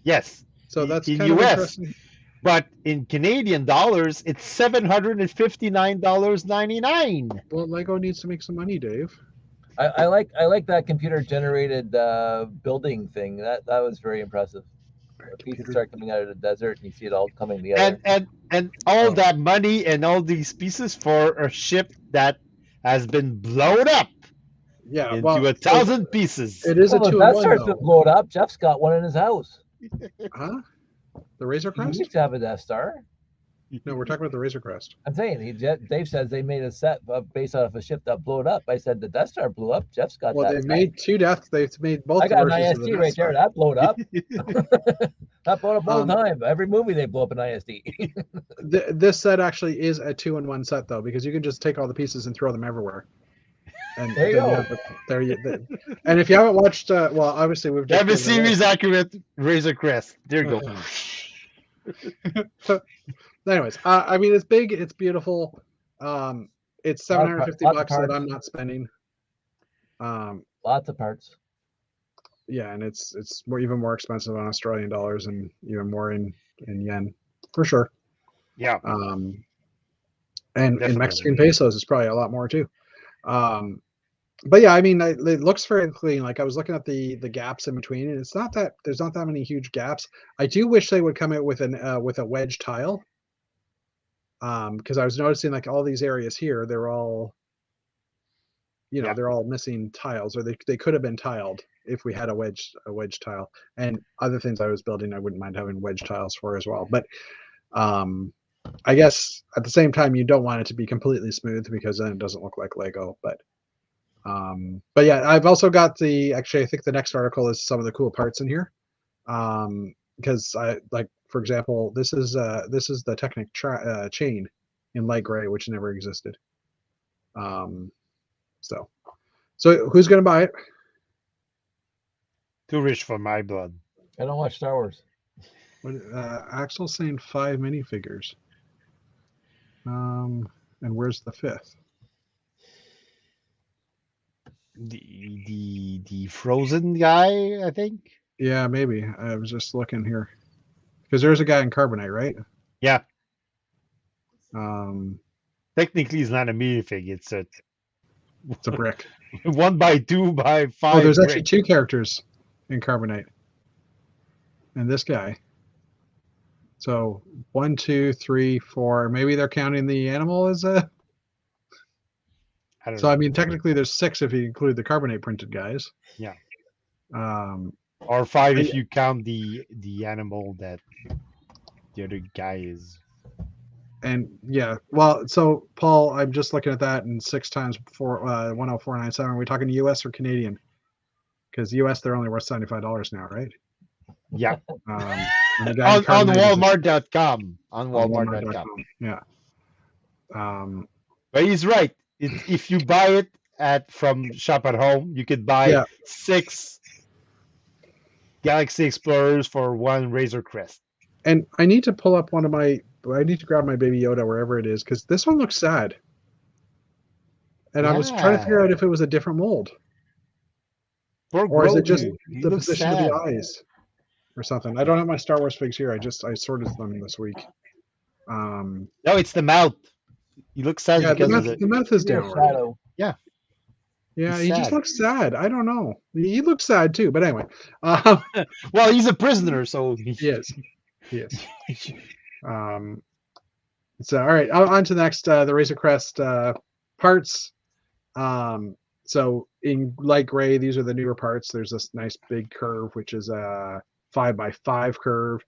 Yes. So that's in kind of US. interesting. But in Canadian dollars, it's $759.99. Well, Lego needs to make some money, Dave. I like that computer generated building thing. That was very impressive. Pieces start coming out of the desert, and you see it all coming together. And all that money and all these pieces for a ship that has been blown up Yeah, into well, 1,000 pieces. it is a Well, 2 if that in 1 starts to though. blow it up, Jeff's got one in his house. Huh? The Razor He Crest? used to have a Death Star. No, we're talking about the Razor Crest. I'm saying, Dave says they made a set based off a ship that blew it up. I said the Death Star blew up. Jeff's got Well, that. they've made two deaths. They've made both I got an versions of ISD the right there. Death That blew up. That blew up all the time. Every movie they blow up an ISD. Star. This set actually is a 2 in 1 set though, because you can just take all the pieces and throw them everywhere. And There you then go. have and if you haven't watched, well, obviously we've just Have a given it away. series accurate Razor Crest. There you go. Anyways, I mean, it's big, it's beautiful. It's $750 lots of that parts. I'm not spending. Lots of parts. Yeah, and it's even more expensive on Australian dollars and even more in yen for sure. Yeah. And in Definitely. Mexican pesos, it's probably a lot more too. But yeah, I mean, it looks very clean. Like I was looking at the gaps in between, and it's not that there's not that many huge gaps. I do wish they would come out with a wedge tile. Because I was noticing like all these areas here, they're all, Yeah. they're all missing tiles, or they could have been tiled if we had a wedge tile. And other things I was building, I wouldn't mind having wedge tiles for as well. But I guess at the same time, you don't want it to be completely smooth because then it doesn't look like Lego. But But yeah, I've also got actually, I think the next article is some of the cool parts in here. Because for example, this is the Technic chain in light gray, which never existed. So who's going to buy it? Too rich for my blood. I don't watch Star Wars. What, Axel's saying 5 minifigures. And where's the 5th? The Frozen guy, I think. Yeah, maybe. I was just looking here because there's a guy in carbonite, right? Yeah. Um, Technically, it's not a minifig. It's a it's a brick. 1 by 2 by 5. Oh, there's actually brick. 2 characters in carbonite, and this guy. So 1, 2, 3, 4. Maybe they're counting the animal as a. I don't So know. I mean, technically, there's 6 if you include the carbonate printed guys. Yeah. But Or 5 if yeah. you count the animal that the other guy is. And yeah, well, so Paul, I'm just looking at that, and 6 times 104.97. Are we talking U.S. or Canadian? Because U.S. they're only worth $75 now, right? Yeah. And the guy in on carbonite is Walmart.com. On on Walmart.com. Walmart.com. Yeah. But he's right. If you buy it from Shop at Home, you could buy Yeah. 6 Galaxy Explorers for 1 Razor Crest. And I need to pull up I need to grab my Baby Yoda wherever it is, because this one looks sad. And I was trying to figure out if it was a different mold. Poor Or is it just Grogu. He the looks position sad. of the eyes or something? I don't have my Star Wars figs here. I sorted them this week. No, it's the mouth. He looks sad Yeah, because of it. the mouth is Maybe a downward. shadow. Yeah, He's he just sad. looks sad. I don't know. He looks sad too, but anyway. Well, he's a prisoner, so He is. So all right, on to the next, the Razor Crest parts. So in light gray, these are the newer parts. There's this nice big curve, which is a 5 by 5 curve.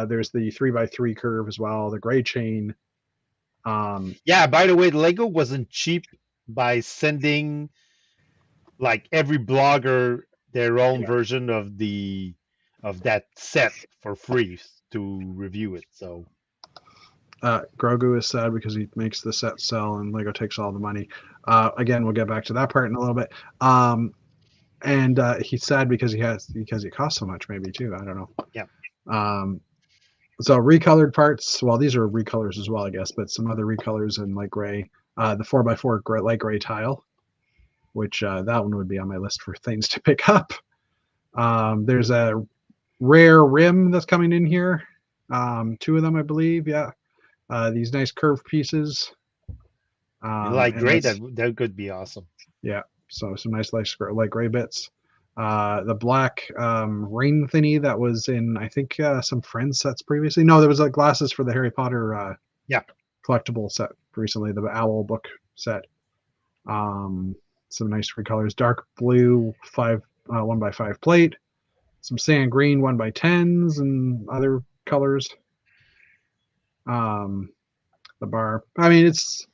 There's the 3 by 3 curve as well. The gray chain. Yeah, by the way, Lego wasn't cheap by sending like every blogger their own version of that set for free to review it. So Grogu is sad because he makes the set sell and Lego takes all the money. Again, we'll get back to that part in a little bit. And he's sad because it costs so much, maybe too. I don't know. Yeah. So recolored parts. Well, these are recolors as well, I guess, but some other recolors in light gray. The 4x4 light gray tile, which that one would be on my list for things to pick up. There's a rare rim that's coming in here. 2 of them, I believe. Yeah. These nice curved pieces. like gray, that could be awesome. Yeah. So some nice light gray bits. The black rain thingy that was in, I think, some Friends sets previously. No, there was like glasses for the Harry Potter collectible set recently, the Owl book set. Some nice recolors. Dark blue 1 by 5 plate. Some sand green 1 by 10s and other colors. The bar. I mean, it's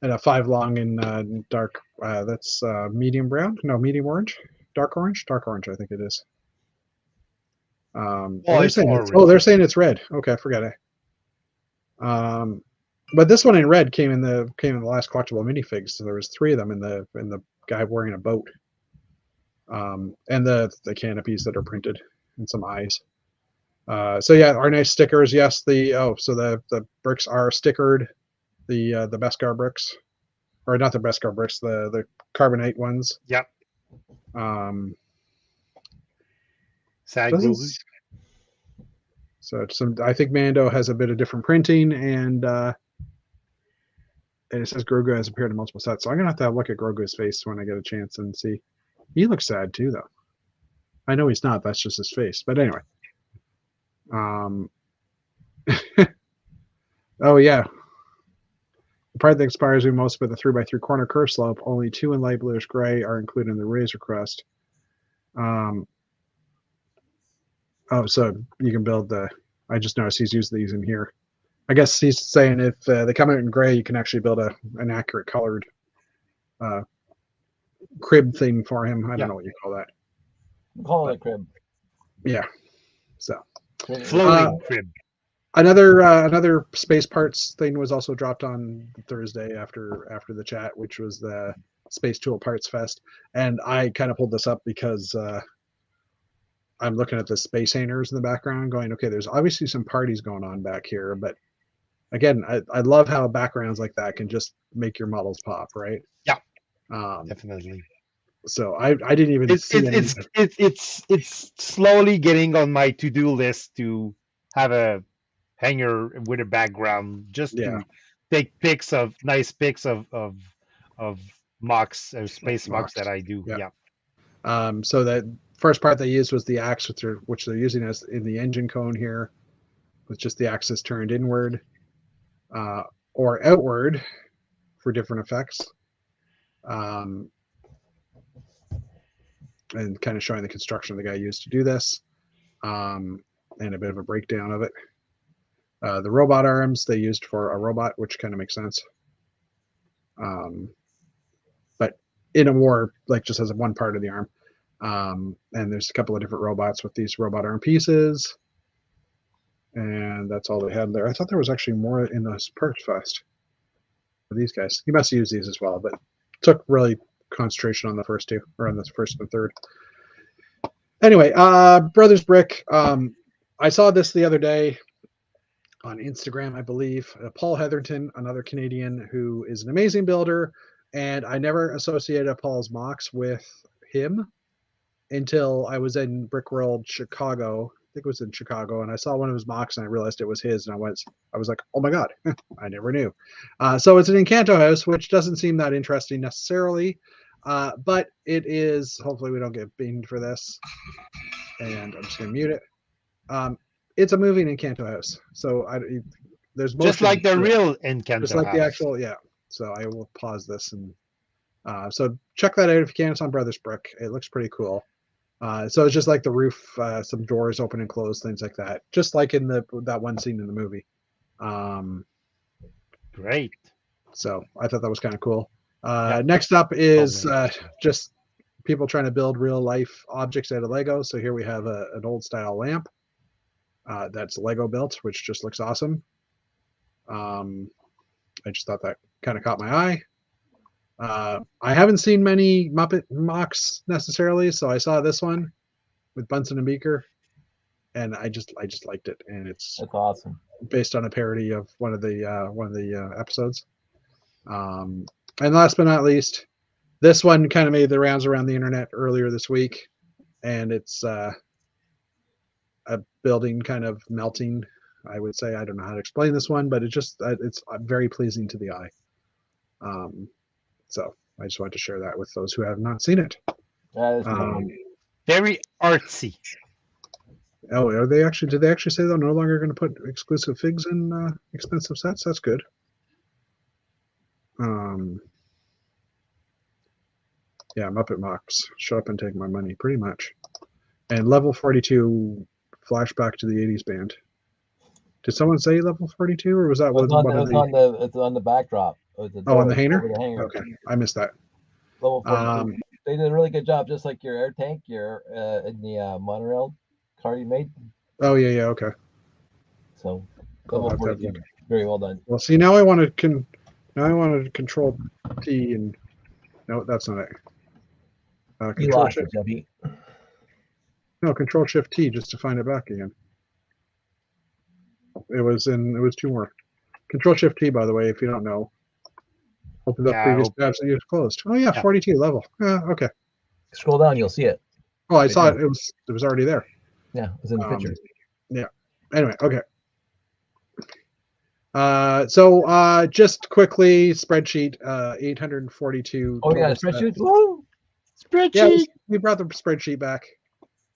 at a 5 long in dark. That's medium brown. No, medium orange. Dark orange, I think it is. They're saying it's red. Okay, forget it. But this one in red came in the last collectible minifigs. So there was 3 of them in the guy wearing a boat. And the canopies that are printed and some eyes. So yeah, our nice stickers. Yes, the bricks are stickered. The Beskar bricks, or not the Beskar bricks, the carbonate ones. Yep. So I think Mando has a bit of different printing, and it says Grogu has appeared in multiple sets. So I'm gonna have to look at Grogu's face when I get a chance and see. He looks sad too, though. I know he's not. That's just his face. But anyway. Oh yeah. The part that inspires me most with the 3x3 corner curve slope, only 2 in light bluish gray are included in the Razor Crest. So you can build I just noticed he's used these in here. I guess he's saying if they come out in gray, you can actually build an accurate colored crib thing for him. I Yeah. don't know what you call that. Call it a crib. Yeah. So Floating crib. another space parts thing was also dropped on Thursday after the chat, which was the Space Tool Parts Fest, and I kind of pulled this up because I'm looking at the space hangers in the background, going, okay, there's obviously some parties going on back here, but again, I love how backgrounds like that can just make your models pop, right? Yeah. Um, Definitely. so I didn't even It's see any. it's slowly getting on my to-do list to have a hanger with a background just Yeah. to take nice pics of mocks or space mocks that I do. Yeah. Yeah. So that first part they used was the axe, which they're using as in the engine cone here, with just the axis turned inward or outward for different effects, and kind of showing the construction the guy used to do this, and a bit of a breakdown of it. The robot arms they used for a robot, which kind of makes sense. But in a more like just as one part of the arm. And there's a couple of different robots with these robot arm pieces. And that's all they had there. I thought there was actually more in this Parts Fest for these guys. You must use these as well, but took really concentration on the first two, or on the first and third. Anyway, Brothers Brick. I saw this the other day on Instagram, I believe. Paul Heatherton, another Canadian who is an amazing builder, and I never associated Paul's mocks with him until I was in Brick World Chicago. I think it was in Chicago, and I saw one of his mocks and I realized it was his, and I was like, oh my god, I never knew. So it's an Encanto house, which doesn't seem that interesting necessarily, but it is. Hopefully we don't get binged for this, and I'm just gonna mute it. It's a moving Encanto house, so there's Just like the motion to it. real Encanto Just like the house. actual, yeah. So I will pause this and so check that out if you can. It's on Brothers Brick. It looks pretty cool. So it's just like the roof, some doors open and close, things like that, just like in that one scene in the movie. Great. So I thought that was kind of cool. Next up is just people trying to build real life objects out of Lego. So here we have an old style lamp that's Lego built, which just looks awesome. I just thought that kind of caught my eye. I haven't seen many Muppet mocks necessarily, so I saw this one with Bunsen and Beaker, and I just liked it, and that's awesome. Based on a parody of one of the episodes. And last but not least, this one kind of made the rounds around the internet earlier this week, and it's a building kind of melting. I would say, I don't know how to explain this one, but it's very pleasing to the eye. So I just wanted to share that with those who have not seen it. Very artsy. Oh, are they actually? Did they actually say they're no longer going to put exclusive figs in expensive sets? That's good. Yeah, Muppet Mocks. Show up and take my money, pretty much. And level 42 flashback to the 80s band. Did someone say level 42, or was that it's on the backdrop? On the hanger? Okay, I missed that. Level 42. They did a really good job, just like your air tank, in the monorail car you made. Oh yeah, okay. So level 42, very well done. Well, see, now I want to control T, and no, that's not it. Control Shift. No, Control Shift T just to find it back again. It was two more. Control Shift T, by the way, if you don't know. Open up previous tabs that you closed. Oh yeah, 42 level. Okay. Scroll down, you'll see it. Oh, I saw it. It was already there. Yeah, it was in the picture. Yeah. Anyway, okay. So just quickly, spreadsheet, 842. Oh yeah, spreadsheet. Woo! Spreadsheet. Yeah, we brought the spreadsheet back.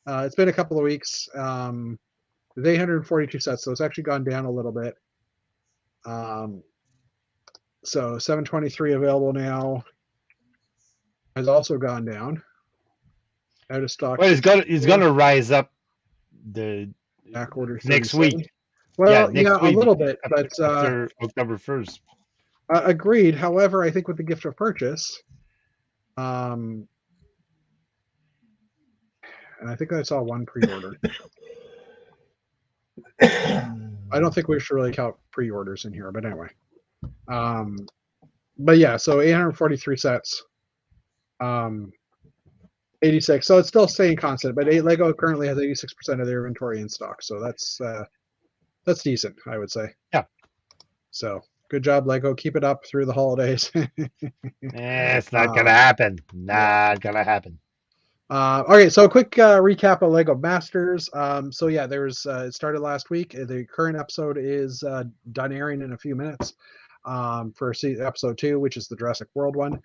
It's been a couple of weeks. There's 842 sets, so it's actually gone down a little bit. So 723 available now. Has also gone down. Out of stock. Well, it's gonna rise up the back order next week. Well, yeah, a little bit, but after October 1st. Agreed. However, I think with the gift of purchase, And I think I saw one pre-order. I don't think we should really count pre-orders in here, but anyway. But yeah, so 843 sets. 86. So it's still staying constant, but Lego currently has 86% of their inventory in stock. So that's decent, I would say. Yeah. So good job, Lego. Keep it up through the holidays. It's not gonna happen. Not gonna happen. Okay, so a quick recap of Lego Masters. So yeah, there's it started last week. The current episode is done airing in a few minutes for episode 2, which is the Jurassic World one.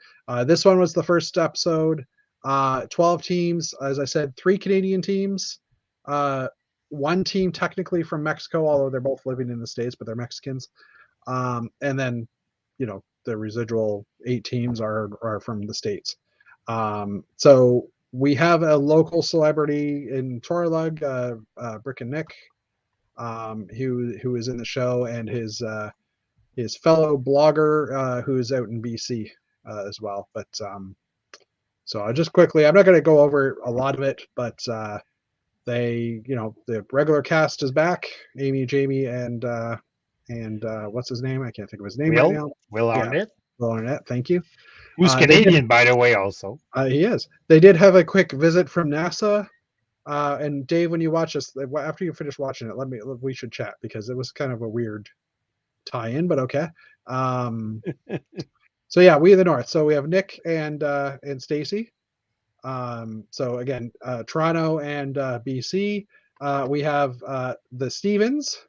This one was the first episode. 12 teams, as I said, 3 Canadian teams, 1 team technically from Mexico, although they're both living in the States, but they're Mexicans. And then, the residual 8 teams are from the States. So we have a local celebrity in Toralug, Brick and Nick, who is in the show, and his fellow blogger who is out in BC as well. But so just quickly, I'm not going to go over a lot of it, but the regular cast is back. Amy, Jamie, and what's his name? I can't think of his name right now. Will Arnett. Will Arnett, thank you. Who's Canadian, by the way, also. He is. They did have a quick visit from NASA. And Dave, when you watch this, after you finish watching it, we should chat, because it was kind of a weird tie-in, but okay. So yeah, We of the North. So we have Nick and Stacy. So again, Toronto and BC. We have the Stevens,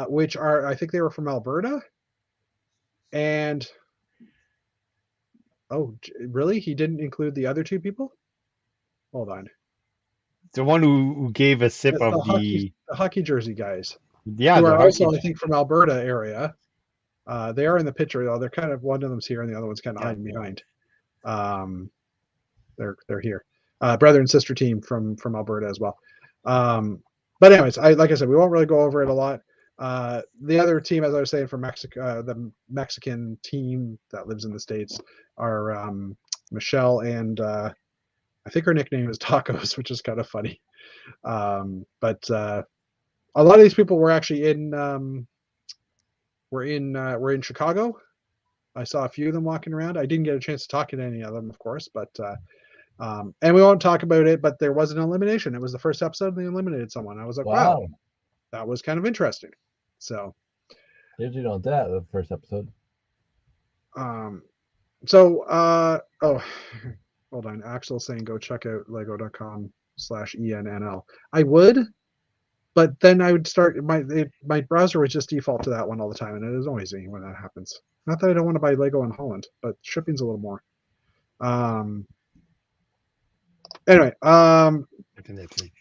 which are, I think they were from Alberta. And oh, really? He didn't include the other 2 people? Hold on. The one who gave a sip of the hockey jersey guys. Yeah, who are also, I think, from Alberta area. They are in the picture, though. They're kind of, one of them's here and the other one's kind of hiding behind. They're here. Brother and sister team from Alberta as well. But anyways, like I said, we won't really go over it a lot. The other team, as I was saying, from Mexico, the Mexican team that lives in the States, are Michelle and I think her nickname is Tacos, which is kind of funny. But a lot of these people were actually we're in Chicago. I saw a few of them walking around. I didn't get a chance to talk to any of them, of course, but and we won't talk about it, but there was an elimination. It was the first episode and they eliminated someone. I was like, wow, that was kind of interesting. So usually don't do that the first episode. Hold on. Axel's saying go check out lego.com/ENNL. I would, but then I would start my browser would just default to that one all the time, and it is always easy when that happens. Not that I don't want to buy Lego in Holland, but shipping's a little more. Anyway, Definitely.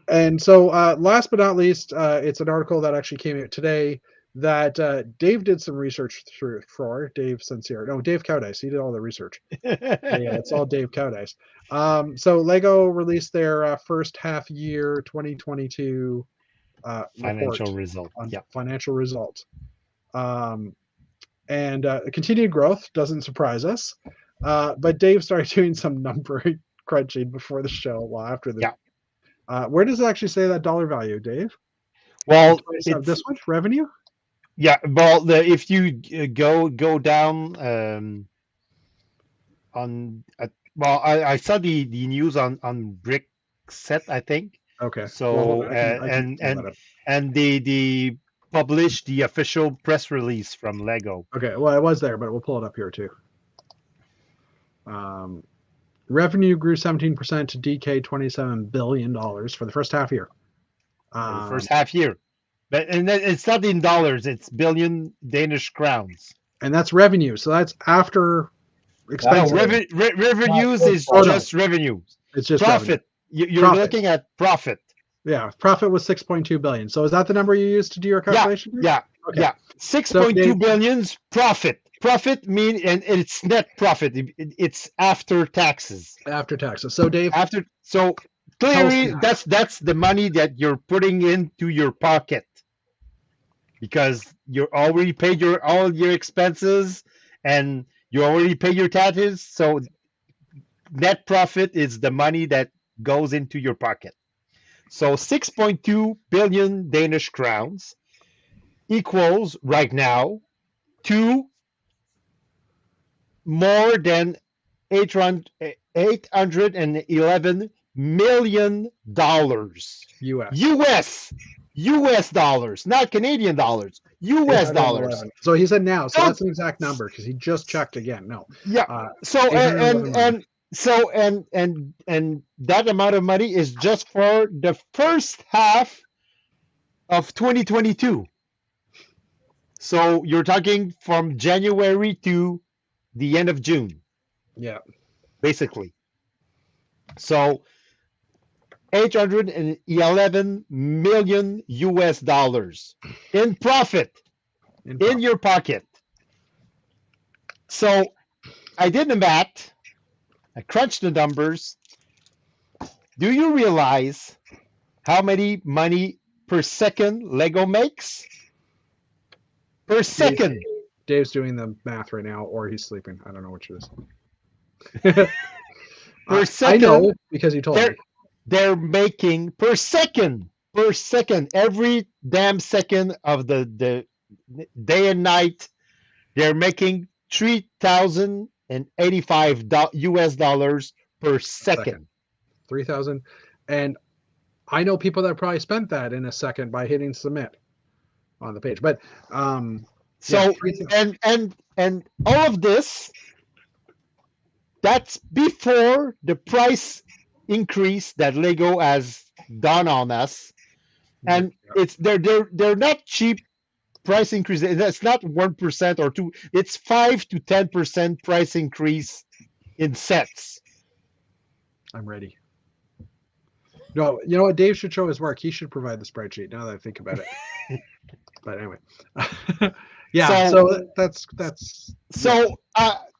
And so last but not least, it's an article that actually came out today that Dave did some research for Dave Sincere. No, Dave Cowdice. He did all the research. Yeah, it's all Dave Cowdice. So Lego released their first half year 2022 financial result. Yeah, financial results. And continued growth doesn't surprise us. But Dave started doing some number crunching before the show. Well, after the where does it actually say that dollar value, Dave? Well, this one, revenue. Yeah, well, if you go down I saw the news on Brick Set, I think. Okay. So and they published the official press release from Lego. Okay, well, it was there, but we'll pull it up here too. Revenue grew 17% to DK $27 billion for the first half year. For the first half year. But and it's not in dollars; it's billion Danish crowns. And that's revenue, so that's after expenses. Revenues is just revenues. It's just profit. You're looking at profit. Yeah, profit was 6.2 billion. So is that the number you used to do your calculation? Yeah. 6.2 billions profit. Profit mean and it's net profit. It's after taxes. After taxes. So Dave. So clearly that's the money that you're putting into your pocket. Because you already paid all your expenses and You already pay your taxes, so net profit is the money that goes into your pocket. So 6.2 billion Danish crowns equals right now to more than 811 million dollars. US. US dollars, not Canadian dollars. US dollars. 811. So he said now. So So- that's an exact number because he just checked again. No. Yeah. So 811 and that amount of money is just for the first half of 2022. So you're talking from January to the end of June, Yeah. basically. So 811 million US dollars in profit in your pocket. So I did the math. I crunched the numbers. Do you realize how many money per second Lego makes? Per second. Dave's doing the math right now, or he's sleeping. I don't know which it is. Per I second. know because he told me. They're making per second, every damn second of the day and night, they're making $3,085 US dollars per second. 3,000. And I know people that probably spent that in a second by hitting submit on the page. But So 3,000. and all of this, that's before the price increase that Lego has done on us, and it's they're not cheap price increase. That's not 1% or 2. It's 5 to 10% price increase in sets. I'm ready. No, you know what? Dave should show his work. He should provide the spreadsheet. Now that I think about it. But anyway, yeah. So that's. So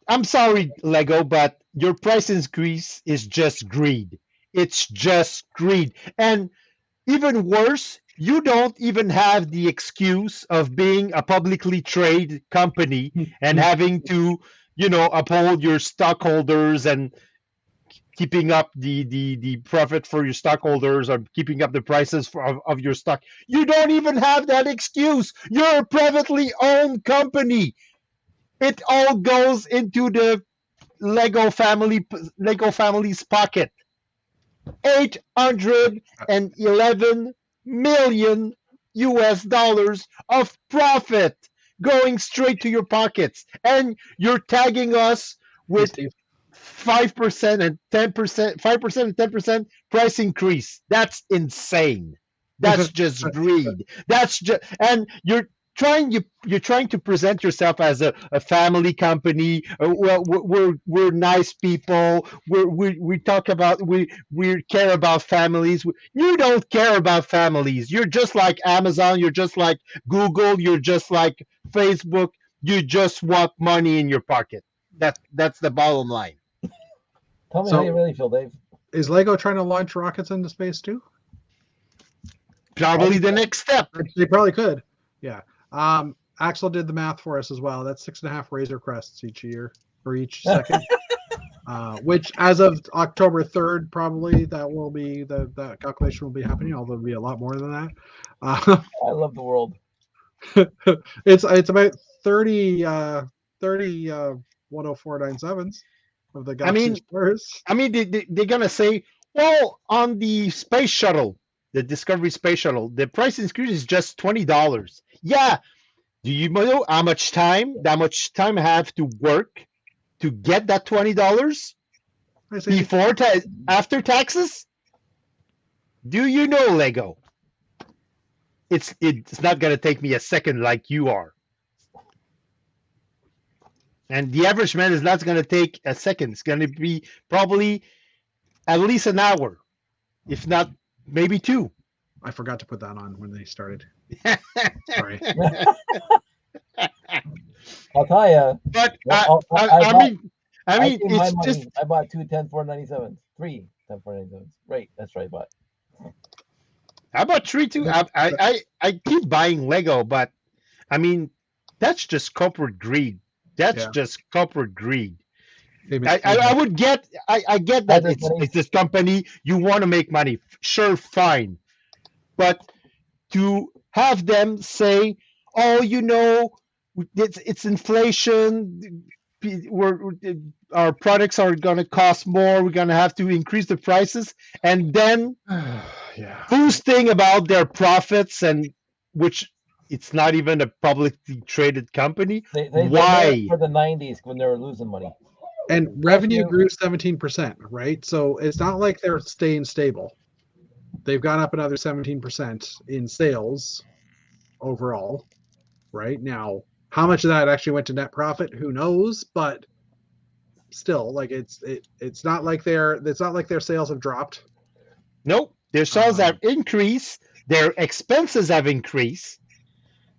I'm sorry, Lego, but your price increase is just greed. It's just greed. And even worse, you don't even have the excuse of being a publicly traded company and having to, uphold your stockholders and keeping up the profit for your stockholders or keeping up the prices of your stock. You don't even have that excuse. You're a privately owned company. It all goes into the Lego family's pocket. 811 million US dollars of profit going straight to your pockets, and you're tagging us with 5% and 10%, 5% and 10% price increase. That's insane. That's just greed. That's just, and you're trying to present yourself as a family company. Well, we're nice people. We talk about we care about families. You don't care about families. You're just like Amazon. You're just like Google. You're just like Facebook. You just want money in your pocket. That's the bottom line. Tell me how you really feel, Dave. Is Lego trying to launch rockets into space too? Probably the next step. They probably could. Yeah. Axel did the math for us as well. That's 6.5 Razor Crests each year or each second. Which, as of October 3rd, probably that will be that calculation will be happening. Although it'll be a lot more than that. I love the world. It's about 30 10497s of the Galaxy Stars. I mean, they're gonna say, well, on the space shuttle, the Discovery space shuttle, the price increase is just $20. Yeah. Do you know how much time I have to work to get that $20 after taxes? Do you know, Lego? It's not gonna take me a second like you are. And the average man is not going to take a second. It's going to be probably at least an hour, if not maybe 2. I forgot to put that on when they started. Sorry. I'll tell you. But I it's just. I bought 2 10-497s, 3 10-497s. Right, that's right. But I bought 3 too. I keep buying Lego, but I mean that's just corporate greed. That's Yeah. just corporate greed. Maybe- I would get I get that Hybrid money. it's this company, you want to make money, sure, fine, but to have them say, oh, it's inflation, our products are going to cost more, we're going to have to increase the prices, and then yeah. boasting about their profits, and which it's not even a publicly traded company. They did Why? it for the 90s when they were losing money. And revenue you. grew 17%, right? So it's not like they're staying stable. They've gone up another 17% in sales overall, right? Now, how much of that actually went to net profit, who knows? But still, like it's not like their sales have dropped. Nope, their sales have increased, their expenses have increased.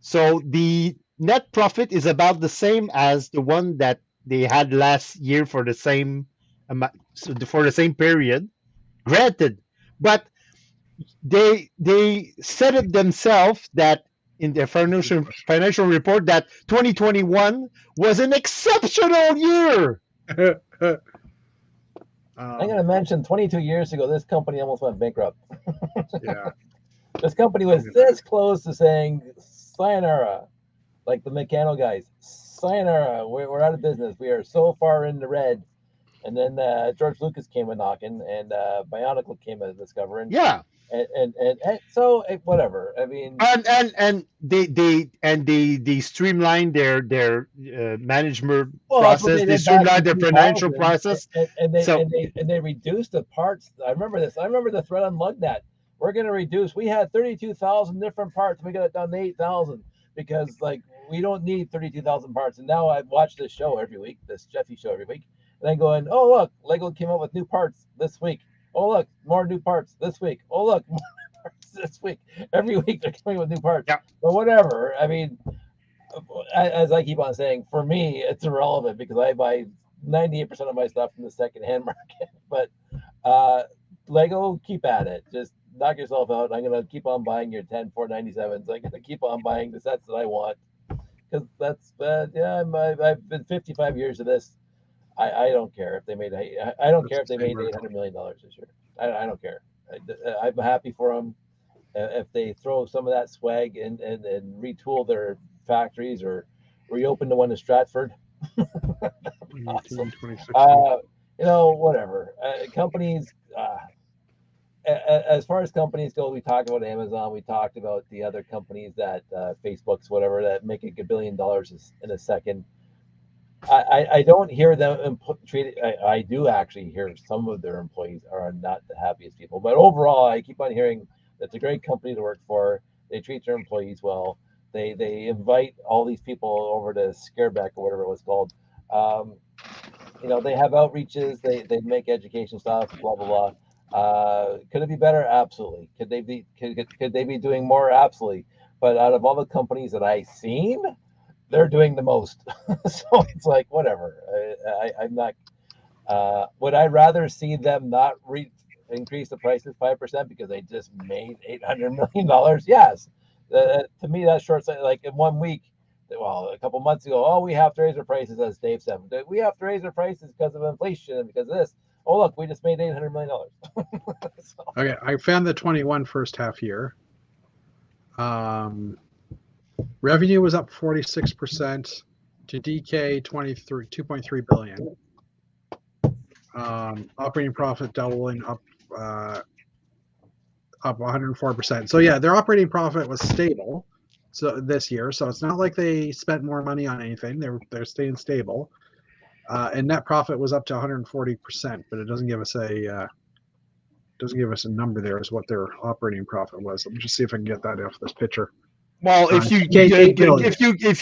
So the net profit is about the same as the one that they had last year for the same for the same period. Granted, but they said it themselves that in their financial report that 2021 was an exceptional year. I'm going to mention 22 years ago, this company almost went bankrupt. Yeah. This company was this close to saying, sayonara, like the Meccano guys. Sayonara, we're out of business. We are so far in the red. And then George Lucas came a knocking, and Bionicle came a discovering. Yeah. And so whatever. I mean, and they streamlined their management process. They streamlined their financial process, and they reduced the parts. I remember this. I remember the thread on LugNet. We're going to reduce. We had 32,000 different parts. We got it down to 8,000 because like we don't need 32,000 parts. And now I watch this show every week, this Jeffy show every week, and I'm going, oh look, Lego came up with new parts this week. Oh look, more new parts this week. Oh look, more new parts this week. Every week they're coming with new parts. Yeah. But whatever. I mean, as I keep on saying, for me it's irrelevant because I buy 98% of my stuff from the secondhand market. But Lego, keep at it. Just knock yourself out. I'm gonna keep on buying your 10 497s. I'm gonna keep on buying the sets that I want because that's I've been 55 years of this. I don't care if they made I don't care if they made $800 million this year. I don't care. I'm happy for them if they throw some of that swag and retool their factories or reopen the one in Stratford. Awesome. Whatever. Companies. As far as companies go, we talked about Amazon. We talked about the other companies that Facebook's whatever that make $1 billion in a second. I don't hear them treated. I do actually hear some of their employees are not the happiest people. But overall, I keep on hearing that it's a great company to work for. They treat their employees well. They invite all these people over to Scareback or whatever it was called. They have outreaches. They make education stuff. Blah blah blah. Could it be better? Absolutely. Could they be doing more? Absolutely. But out of all the companies that I've seen, they're doing the most. So it's like whatever. I'm not. Would I rather see them not increase the prices 5% because they just made $800 million? Yes. To me, that's short sighted. Like in 1 week, well, a couple months ago, oh, we have to raise our prices, as Dave said. We have to raise our prices because of inflation and because of this. Oh, look, we just made $800 million. So. Okay, I found the 21 first half year. Revenue was up 46% to DK 2.3 billion. Operating profit doubling up 104%. So yeah, their operating profit was stable so this year. So it's not like they spent more money on anything. They're staying stable. And net profit was up to 140%, but it doesn't give us a number there as what their operating profit was. Let me just see if I can get that off this picture. Well, if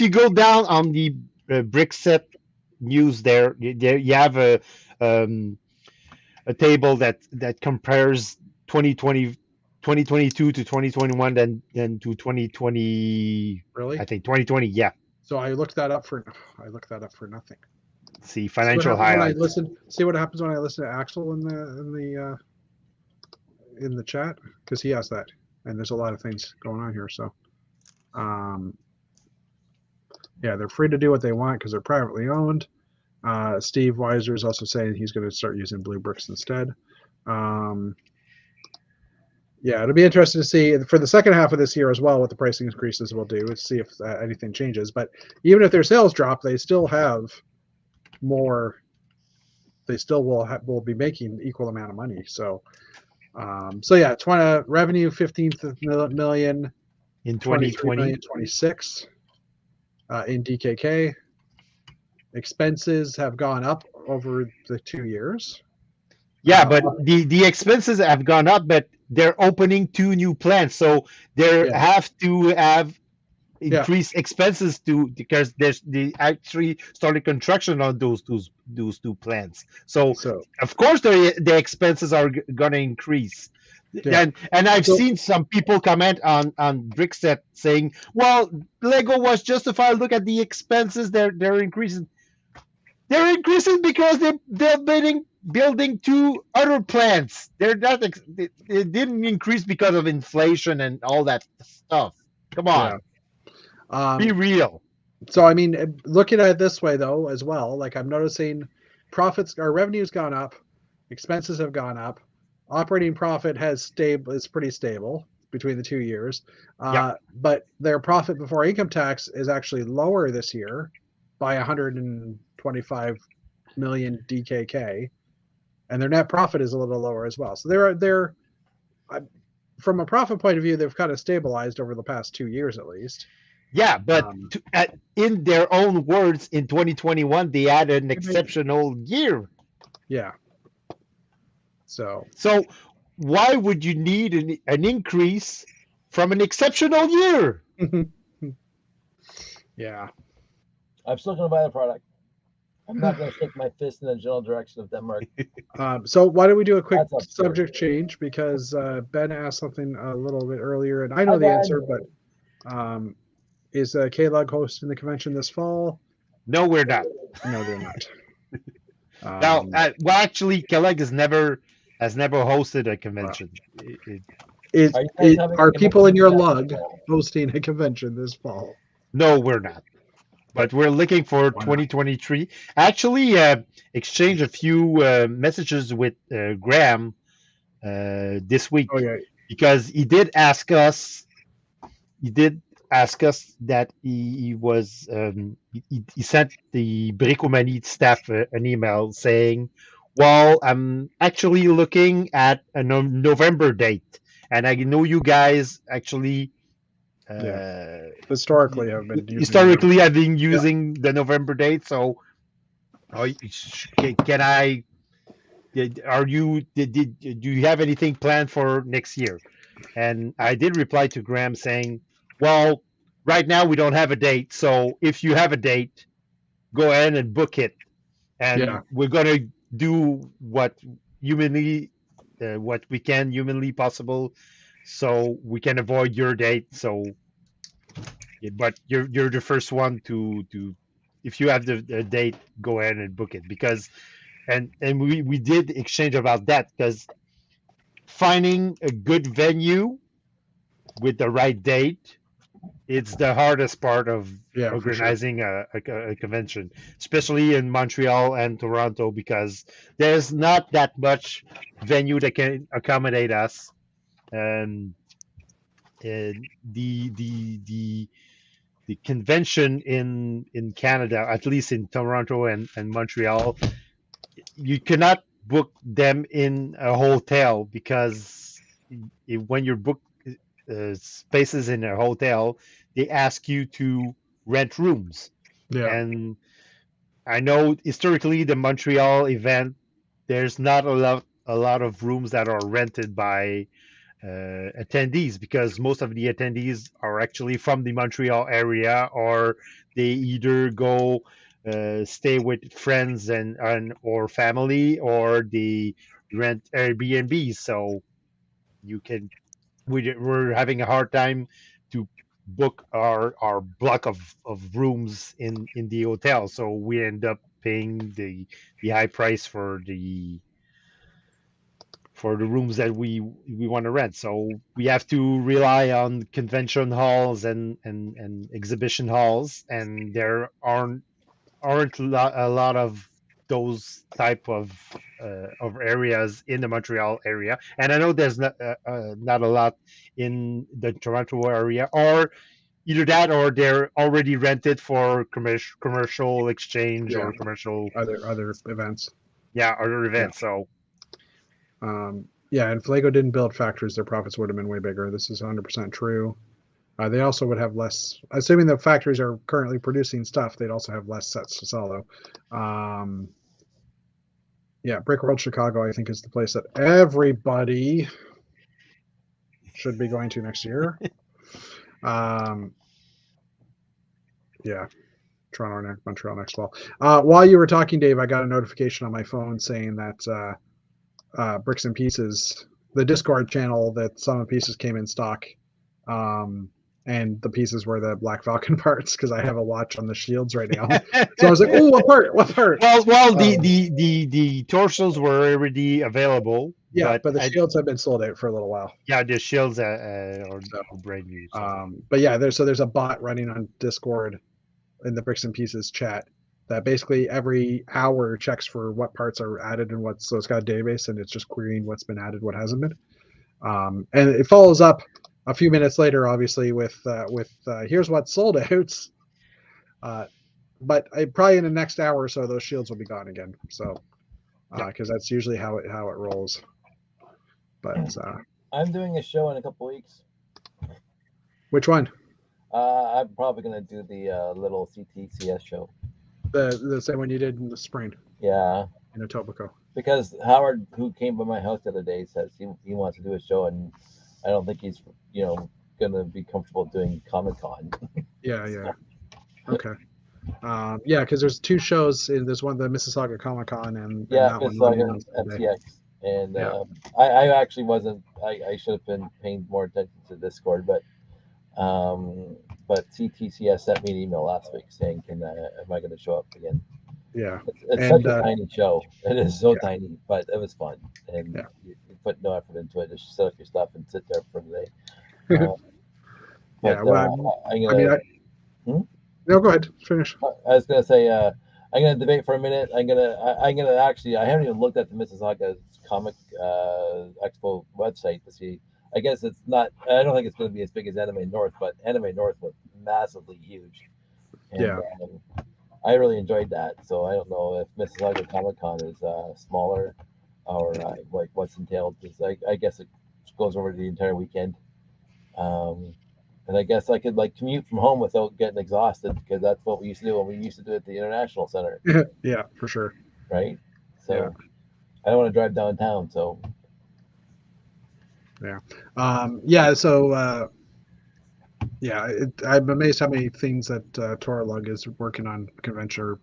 you go down on the Brexit news, there you have a table that compares 2022 to 2021, then to 2020. Really? I think 2020. Yeah. So I looked that up for nothing. See financial highlights. See what happens when I listen to Axel in the chat, because he has that, and there's a lot of things going on here. So Yeah, they're free to do what they want because they're privately owned. Steve Weiser is also saying he's going to start using blue bricks instead. Yeah, it'll be interesting to see for the second half of this year as well what the pricing increases will do. See if anything changes. But even if their sales drop, they still have more. They still will be making equal amount of money. So, so yeah, 20 revenue 15 million in 23 2020. million 26 in DKK. Expenses have gone up over the 2 years. Yeah, but the expenses have gone up, but they're opening 2 new plants, so they have to have increased expenses because they actually started construction on those 2 plants. So of course the expenses are gonna increase. Yeah. And I've seen some people comment on Brickset saying, "Well, Lego was justified. Look at the expenses; they're increasing. They're increasing because they're building 2 other plants. They're not. It didn't increase because of inflation and all that stuff. Come on, be real." So I mean, looking at it this way though, as well, like I'm noticing, profits or revenue's gone up, expenses have gone up, operating profit is pretty stable between the 2 years. But their profit before income tax is actually lower this year by 125 million DKK, and their net profit is a little lower as well. So they're from a profit point of view, they've kind of stabilized over the past 2 years at least. Yeah, but in their own words, in 2021, they had an exceptional year. Yeah. So why would you need an increase from an exceptional year? Yeah. I'm still going to buy the product. I'm not going to shake my fist in the general direction of Denmark. So why don't we do a quick subject change, because Ben asked something a little bit earlier, and I know the answer, but is K-Lug hosting the convention this fall? No, we're not. No, they're not. Now, well, actually, K-Lug has never hosted a convention. Are people in your lug hosting a convention this fall? No, we're not. But we're looking for 2023. Actually, exchanged a few messages with Graham this week, because he did ask us. He did ask us that he was. He sent the Bricomanie staff an email saying, "Well, I'm actually looking at a November date, and I know you guys actually." Historically have been using the November date. So, can I? Do you have anything planned for next year? And I did reply to Graham saying, "Well, right now we don't have a date. So if you have a date, go ahead and book it, and we're gonna do what we can humanly possible, so we can avoid your date. So." But you're the first one to if you have the date, go ahead and book it, because and we did exchange about that, because finding a good venue with the right date, it's the hardest part of organizing a convention, especially in Montreal and Toronto, because there's not that much venue that can accommodate us, and the convention in Canada, at least in Toronto and Montreal, you cannot book them in a hotel, because when you book spaces in a hotel, they ask you to rent rooms. And I know historically the Montreal event, there's not a lot of rooms that are rented by attendees, because most of the attendees are actually from the Montreal area, or they either go stay with friends and or family, or they rent Airbnb. So we're having a hard time to book our block of rooms in the hotel, so we end up paying the high price for for the rooms that we want to rent. So we have to rely on convention halls and exhibition halls, and there aren't a lot of those type of areas in the Montreal area. And I know there's not a lot in the Toronto area, or either that or they're already rented for commercial exchange Yeah. or commercial Other events. other events. So Yeah, and if Lego didn't build factories, their profits would have been way bigger. This is 100% true. They also would have less, assuming the factories are currently producing stuff, they'd also have less sets to sell though. Yeah, Brick World Chicago, I think, is the place that everybody should be going to next year. Yeah, Toronto or Montreal next fall. While you were talking, Dave, I got a notification on my phone saying that Bricks and Pieces, the Discord channel, that some of the pieces came in stock. And the pieces were the Black Falcon parts because I have a watch on the shields right now. So I was like, "Oh, what part? What part?" well, the torsos were already available. Yeah, but the shields have been sold out for a little while. Yeah, the shields are brand new. So. But yeah, there's a bot running on Discord in the Bricks and Pieces chat that basically every hour checks for what parts are added and what. So it's got a database and it's just querying what's been added, what hasn't been. And it follows up a few minutes later, obviously, with here's what's sold out. But probably in the next hour or so, those shields will be gone again. So, because that's usually how it rolls. But I'm doing a show in a couple weeks. Which one? I'm probably gonna do the little CTCS show. The same one you did in the spring. Yeah. In Etobicoke. Because Howard, who came by my house the other day, says he wants to do a show, and I don't think he's gonna be comfortable doing Comic Con. Yeah. Okay. Yeah, because there's two shows. There's one, the Mississauga Comic Con, and that Mississauga FCX. And I actually wasn't. I should have been paying more attention to Discord, but CTCS sent me an email last week saying, am I going to show up again? Yeah. It's such a tiny show. It is so tiny, but it was fun, and you put no effort into it. Just set up your stuff and sit there for the day. No, go ahead. Finish. I was gonna say, I'm gonna debate for a minute. I'm gonna actually. I haven't even looked at the Mississauga Comic Expo website to see. I guess it's not. I don't think it's gonna be as big as Anime North, but Anime North was massively huge. And, I really enjoyed that. So I don't know if Mississauga Comic Con is smaller or like what's entailed. Because I guess it goes over the entire weekend. And I guess I could commute from home without getting exhausted, because that's what we used to do when we used to do it at the International Center. Yeah, for sure. Right. So I don't want to drive downtown. So. Yeah. So. I'm amazed how many things that Toralug is working on convention, or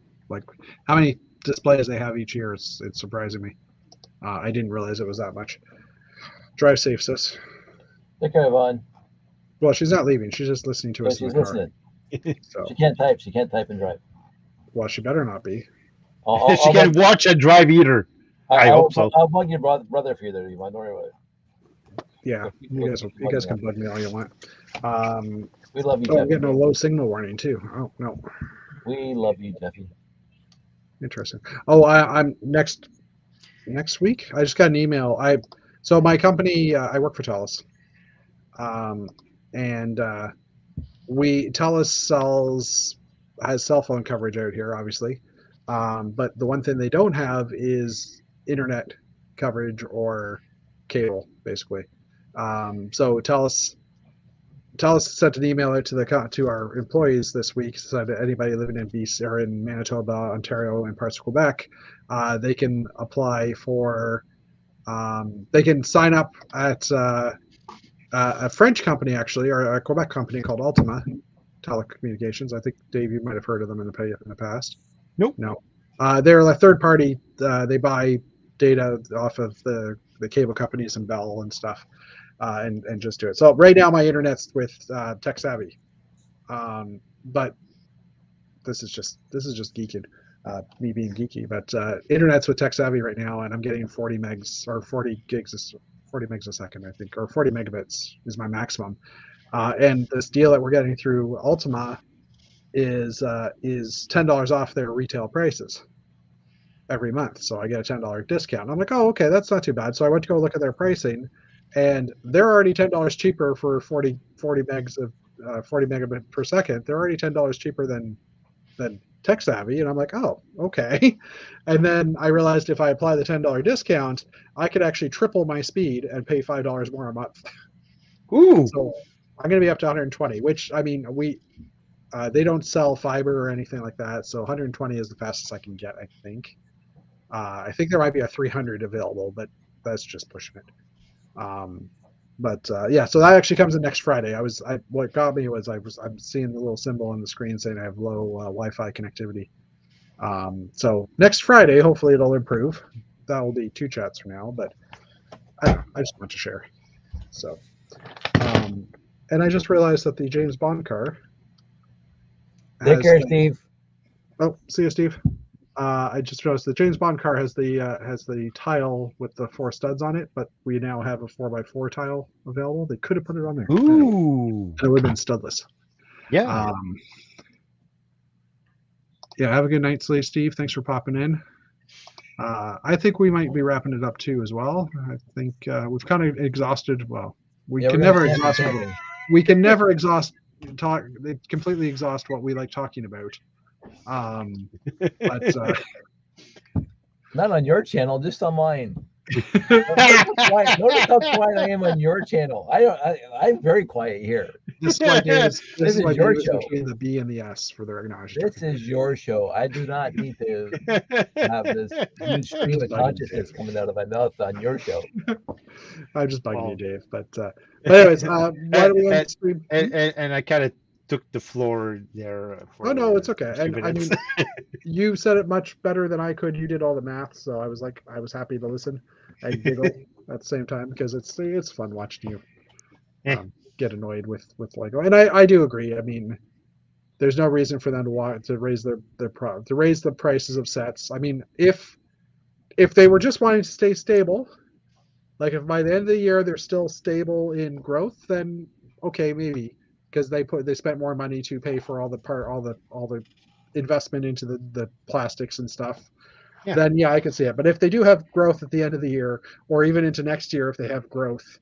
how many displays they have each year. It's surprising me. I didn't realize it was that much. Drive safe, sis. Take care, Yvonne. Well, she's not leaving. She's just listening to us in the car. Listening. So. She can't type. She can't type and drive. Well, she better not be. She can watch and drive either. I hope so. I'll bug your brother for you there, Yvonne. Don't worry about it. Yeah, you guys can bug me all you want. We love you, Jeffy. I'm getting a low signal warning too. Oh no. We love you, Jeffy. Interesting. Oh, I'm next week. I just got an email. So my company, I work for TELUS, and TELUS has cell phone coverage out here, obviously, but the one thing they don't have is internet coverage or cable, basically. So TELUS sent an email out to our employees this week, said that anybody living in BC or in Manitoba, Ontario, and parts of Quebec, they can apply for. They can sign up at a French company, actually, or a Quebec company called Ultima Telecommunications. I think, Dave, you might have heard of them in the past. Nope. No. They're a third party. They buy data off of the cable companies and Bell and stuff, and just do it. So right now my internet's with Tech Savvy, but this is just geeking. me being geeky, but internet's with Tech Savvy right now, and I'm getting 40 megs or 40 gigs, 40 megs a second, I think, or 40 megabits is my maximum. And this deal that we're getting through Ultima is $10 off their retail prices every month. So I get a $10 discount. I'm like, oh, okay, that's not too bad. So I went to go look at their pricing, and they're already $10 cheaper for 40 megs of 40 megabit per second. They're already $10 cheaper than Tech Savvy, and I'm like, oh, okay. And then I realized if I apply the $10 discount, I could actually triple my speed and pay $5 more a month. Ooh. So I'm going to be up to 120, which I mean, they don't sell fiber or anything like that, so 120 is the fastest I can get, I think. I think there might be a 300 available, but that's just pushing it. Yeah, so that actually comes in next Friday. What got me was I'm seeing the little symbol on the screen saying I have low Wi-Fi connectivity. So next Friday, hopefully it'll improve. That will be 2 chats from now, but I just want to share. So, and I just realized that the James Bond car. Take care, Steve. Oh, see you, Steve. I just realized the James Bond car has the tile with the 4 studs on it, but we now have a 4x4 tile available. They could have put it on there. Ooh. It would have been studless. Yeah. Yeah. Have a good night, Steve. Thanks for popping in. I think we might be wrapping it up too as well. I think we've kind of exhausted. Well, we can never exhaust. We can never completely exhaust what we like talking about. But not on your channel, just on mine. Notice how quiet I am on your channel. I'm very quiet here. This is your show. Between the B and the S for the recognition. This is your show. I do not need to have this huge stream of consciousness coming out of my mouth on your show. I'm just bugging you, Dave. But anyways, why do we end the stream? And I kind of took the floor there. Oh no, it's okay. And I mean, you said it much better than I could. You did all the math, so I was happy to listen and giggle at the same time because it's fun watching you get annoyed with Lego. And I do agree. I mean, there's no reason for them to raise the prices of sets. I mean, if they were just wanting to stay stable, like if by the end of the year they're still stable in growth, then okay, maybe. Because they spent more money to pay for all the investment into the plastics and stuff, then yeah, I can see it. But if they do have growth at the end of the year, or even into next year, if they have growth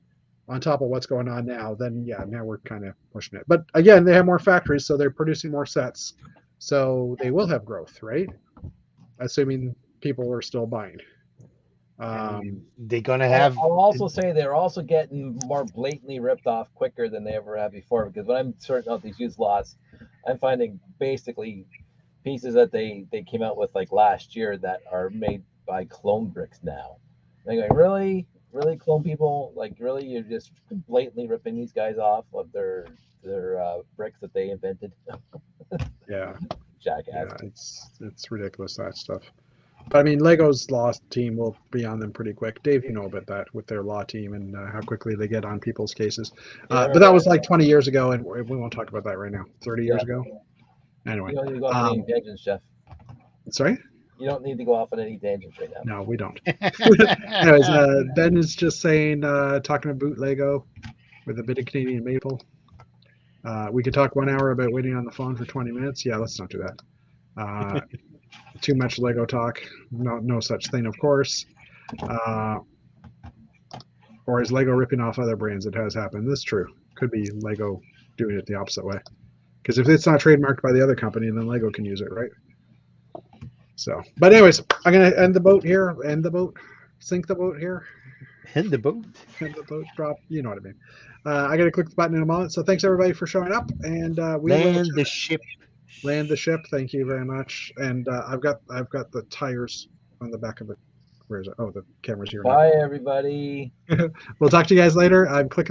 on top of what's going on now, then yeah, now we're kind of pushing it. But again, they have more factories, so they're producing more sets, so they will have growth, right? Assuming people are still buying. They're gonna have. I'll also say they're also getting more blatantly ripped off quicker than they ever have before. Because when I'm sorting out these used lots, I'm finding basically pieces that they came out with like last year that are made by clone bricks now. And I'm going, really clone people? Like really, you're just blatantly ripping these guys off of their bricks that they invented. Yeah, jackass. Yeah, it's ridiculous, that stuff. But I mean, Lego's law team will be on them pretty quick. Dave, you know about that with their law team and how quickly they get on people's cases. But that was like 20 years ago, and we won't talk about that right now. 30 years ago. Anyway. You don't need to go off on any tangents, Jeff. Sorry? You don't need to go off on any tangents right now. No, we don't. Anyways, Ben is just saying, talking about Lego with a bit of Canadian maple. We could talk 1 hour about waiting on the phone for 20 minutes. Yeah, let's not do that. Too much Lego talk. No such thing, of course. Or is Lego ripping off other brands? It has happened. That's true. Could be Lego doing it the opposite way. Because if it's not trademarked by the other company, then Lego can use it, right? So, but anyways, I'm going to end the boat here. End the boat. Sink the boat here. End the boat. End the boat. Drop. You know what I mean. I got to click the button in a moment. So thanks everybody for showing up. And we land the ship. Land the ship. Thank you very much. And I've got the tires on the back of it. Where is it? Oh, the camera's here. Bye, everybody. We'll talk to you guys later. I'm clicking